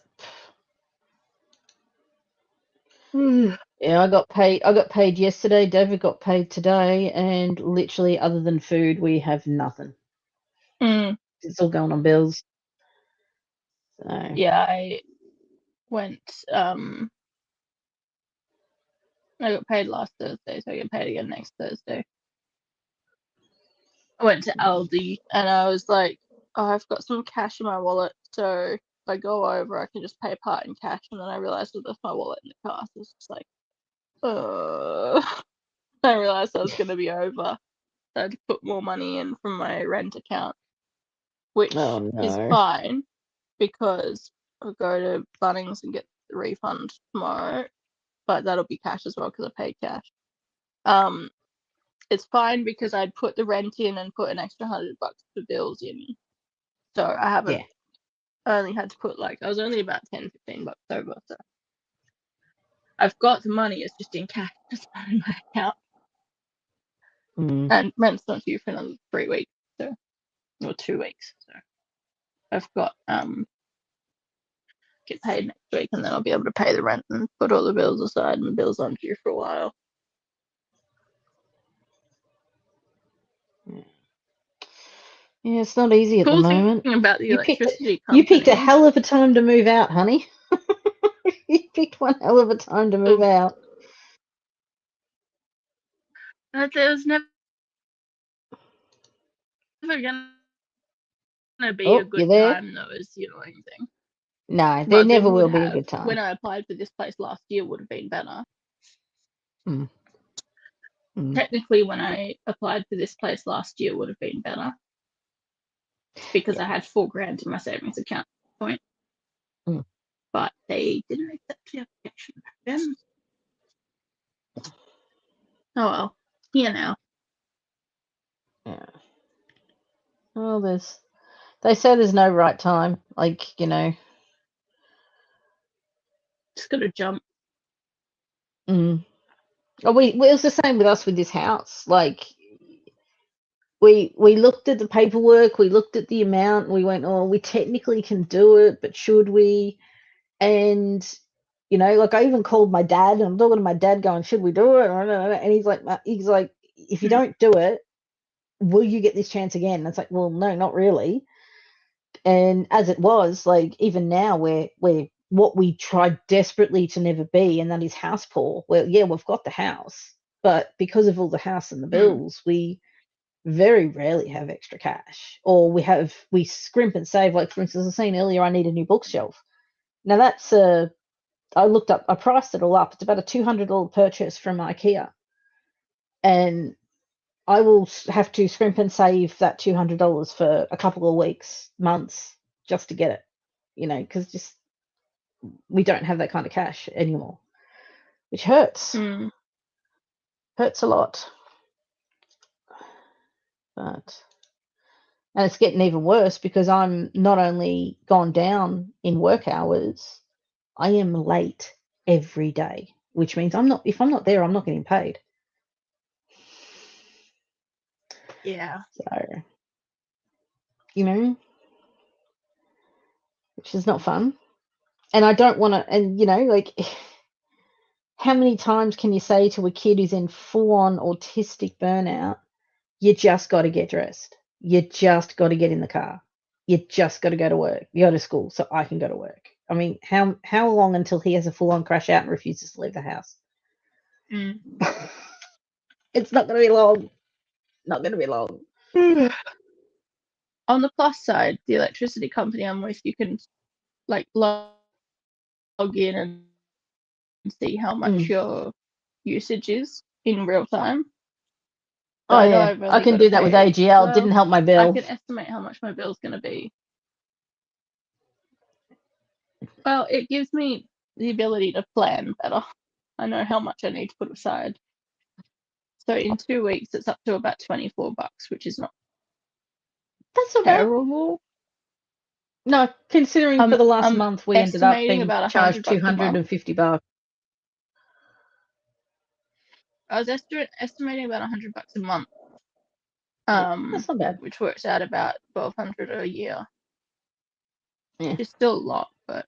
Yeah, I got paid. I got paid yesterday. David got paid today, and literally, other than food, we have nothing. It's all going on bills. So. Yeah, I went. I got paid last Thursday, so I get paid again next Thursday. I went to Aldi and I was like, oh, I've got some cash in my wallet, so if I go over, I can just pay part in cash. And then I realized I left my wallet in the car, so it's just like, I realized I was going to be over. So I had to put more money in from my rent account, which is fine because I'll go to Bunnings and get the refund tomorrow, but that'll be cash as well because I paid cash. It's fine because I'd put the rent in and put an extra $100 for bills in. So I haven't. I only had to put I was only about $10-15 over. So I've got the money. It's just in cash, just in my account, Mm. and rent's not due for another 3 weeks, or 2 weeks. So I've got get paid next week, and then I'll be able to pay the rent and put all the bills aside, and bills aren't due for a while. Yeah, it's not easy at the Cool moment. thing about the You picked electricity You picked a company, hell of a time to move out, honey. You picked one hell of a time to move out. there was never gonna be a Oh, you good there? time, though, is the annoying thing. No, there Well, never there will would be a have. good time. When I applied for this place last year, would have been better. Mm. Mm. Technically, when I applied for this place last year, would have been better because I had $4,000 in my savings account at that point. Mm. But they didn't accept the application back then. Oh well, here now. Yeah. Well, they say there's no right time. Like, Just gotta jump. Oh, it was the same with us with this house. Like, we looked at the paperwork, we looked at the amount, and we went, oh, we technically can do it, but should we? And like, I even called my dad, and I'm talking to my dad, going, should we do it? And he's like, if you don't do it, will you get this chance again? And it's like, well, no, not really. And as it was, like, even now we're what we tried desperately to never be, and that is house poor. Well, yeah, we've got the house, but because of all the house and the bills, we very rarely have extra cash, or we scrimp and save. Like, for instance, I was saying earlier, I need a new bookshelf. Now that's I priced it all up. It's about a $200 purchase from IKEA, and I will have to scrimp and save that $200 for a couple of weeks, months, just to get it. Because just we don't have that kind of cash anymore, which hurts. Hurts a lot. And it's getting even worse because I'm not only gone down in work hours, I am late every day, which means if I'm not there, I'm not getting paid. Yeah. So, which is not fun. And I don't want to, and like, how many times can you say to a kid who's in full-on autistic burnout, you just got to get dressed. You just got to get in the car. You just got to go to work. You go to school so I can go to work. I mean, how long until he has a full-on crash out and refuses to leave the house? It's not going to be long. Not going to be long. On the plus side, the electricity company I'm with, you can like log in and see how much your usage is in real time. So Oh, yeah. I can do that with AGL. Well, didn't help my I bill. can estimate how much my bill's going to be. Well, it gives me the ability to plan better. I know how much I need to put aside. So in 2 weeks, it's up to about $24, which is not That's not bad. terrible. No, considering for the last month we ended up estimating being about charged $100 a month. $250. I was estimating about $100 a month. That's not bad. Which works out about $1,200 a year. Yeah. It's still a lot, but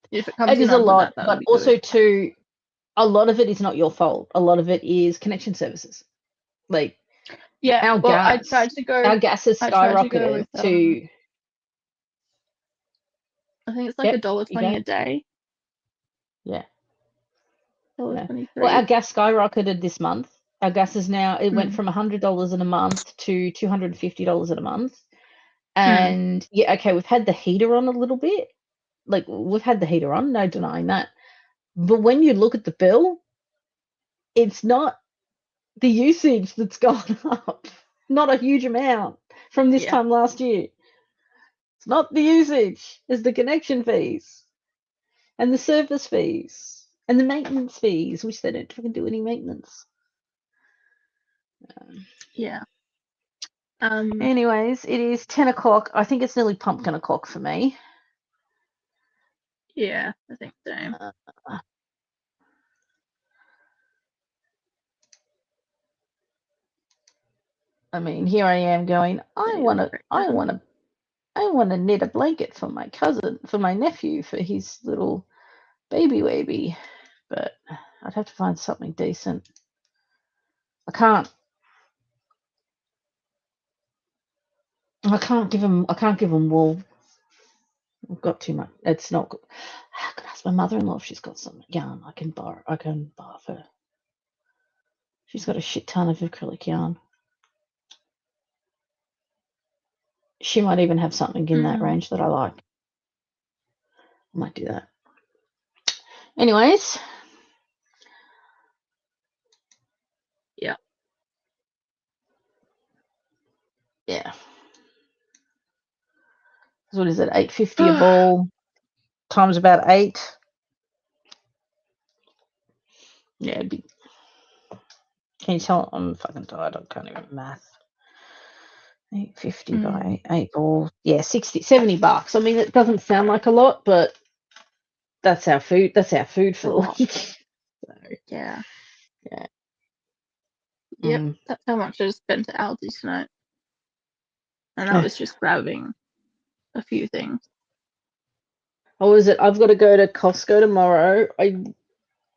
if it comes It in is a under lot, that'll but be also good. too, a lot of it is not your fault. A lot of it is connection services. Like, Yeah, our well, gas, I tried to go. our gas has I tried to go skyrocketed with to. I think it's like $1.20 a day. Yeah. $1.23. Well, our gas skyrocketed this month. Our gas is now, it went from $100 in a month to $250 in a month. And yeah, okay, we've had the heater on a little bit. Like, we've had the heater on, no denying that. But when you look at the bill, it's not the usage that's gone up. Not a huge amount from this time last year. It's not the usage, it's the connection fees and the service fees and the maintenance fees, which they don't fucking do any maintenance. Yeah. Anyways, it is 10 o'clock. I think it's nearly pumpkin o'clock for me. Yeah, I think so. I mean, here I am going, I want to knit a blanket for my cousin, for my nephew, for his little baby, but I'd have to find something decent. I can't give him wool. I've got too much. It's not good. I could ask my mother-in-law if she's got some yarn I can borrow off her. She's got a shit ton of acrylic yarn. She might even have something in that range that I like. I might do that. Anyways. Yeah. Yeah. So what is it? $8.50 a ball times about 8. Yeah, it'd be. Can you tell I'm fucking tired? I can't even math. $8.50 by 8 balls. Yeah, $70. I mean, it doesn't sound like a lot, but that's our food. That's our food for the week. So, yeah. Yeah. Yep. That's how much I just spent at Aldi's tonight. And I was just grabbing a few things. Oh, is it? I've got to go to Costco tomorrow. I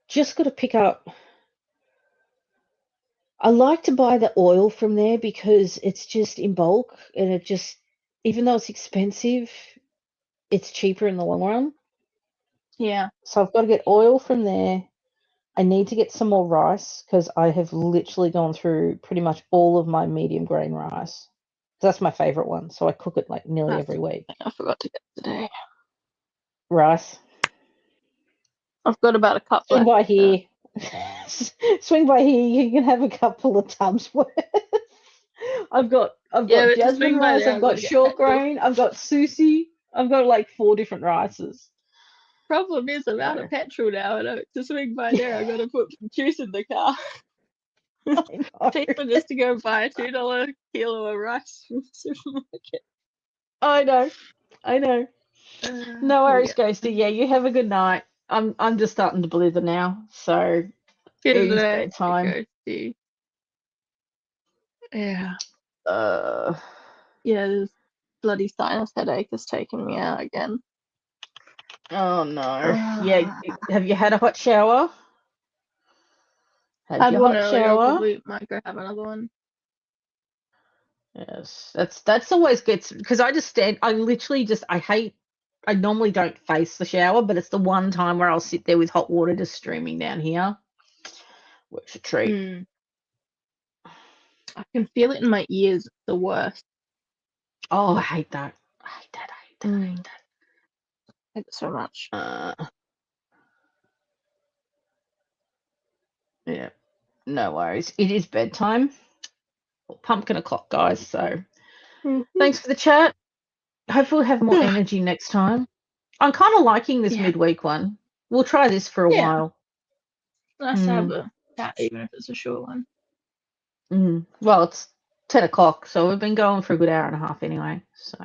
just got to pick up. I like to buy the oil from there because it's just in bulk and it just, even though it's expensive, it's cheaper in the long run. Yeah. So I've got to get oil from there. I need to get some more rice because I have literally gone through pretty much all of my medium grain rice. That's my favorite one. So I cook it like nearly every week. I forgot to get today. Rice. I've got about a cup Swing left. by here. Swing by here. You can have a couple of tubs worth. I've got jasmine rice. I've got short grain. I've got Susie. I've got like 4 different rices. Problem is, I'm out of petrol now, and to swing by there, I've got to put some juice in the car. Cheaper just to go buy a $2 kilo of rice from the supermarket. I know. No worries, Ghosty. Yeah, you have a good night. I'm just starting to blither now, so Good it is night, bedtime. Ghosty. Yeah. Uh. Yeah, this bloody sinus headache has taken me out again. Oh no. Yeah. Have you had a hot shower? Had one earlier. Probably might go have another one. Yes, that's always good because I normally don't face the shower, but it's the one time where I'll sit there with hot water just streaming down here. Which a treat. I can feel it in my ears. It's the worst. Oh, I hate that. I hate that. I hate it so much. Yeah. No worries. It is bedtime. Pumpkin o'clock, guys. So thanks for the chat. Hopefully we'll have more energy next time. I'm kind of liking this midweek one. We'll try this for a while. Nice to have a chat, even if it's a short one. Well, it's 10 o'clock, so we've been going for a good hour and a half anyway. So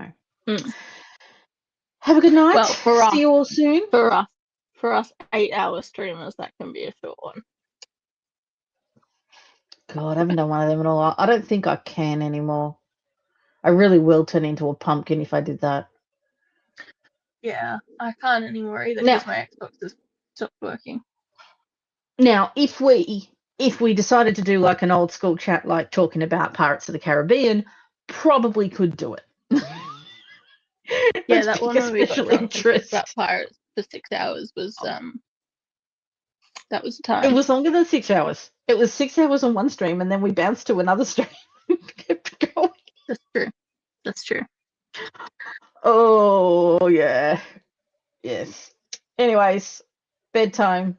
have a good night. Well, for us, see you all soon. For us 8-hour streamers, that can be a short one. God, I haven't done one of them in a while. I don't think I can anymore. I really will turn into a pumpkin if I did that. Yeah, I can't anymore either because my Xbox has stopped working. Now, if we decided to do like an old school chat, like talking about Pirates of the Caribbean, probably could do it. Yeah, that one where we got drunk and talked about pirates for 6 hours was that was the time. It was longer than 6 hours. It was 6 hours on one stream, and then we bounced to another stream. Kept going. That's true. Oh yeah. Yes. Anyways, bedtime.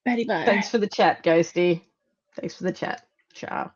Betty bye. Thanks for the chat, Ghosty. Thanks for the chat. Ciao.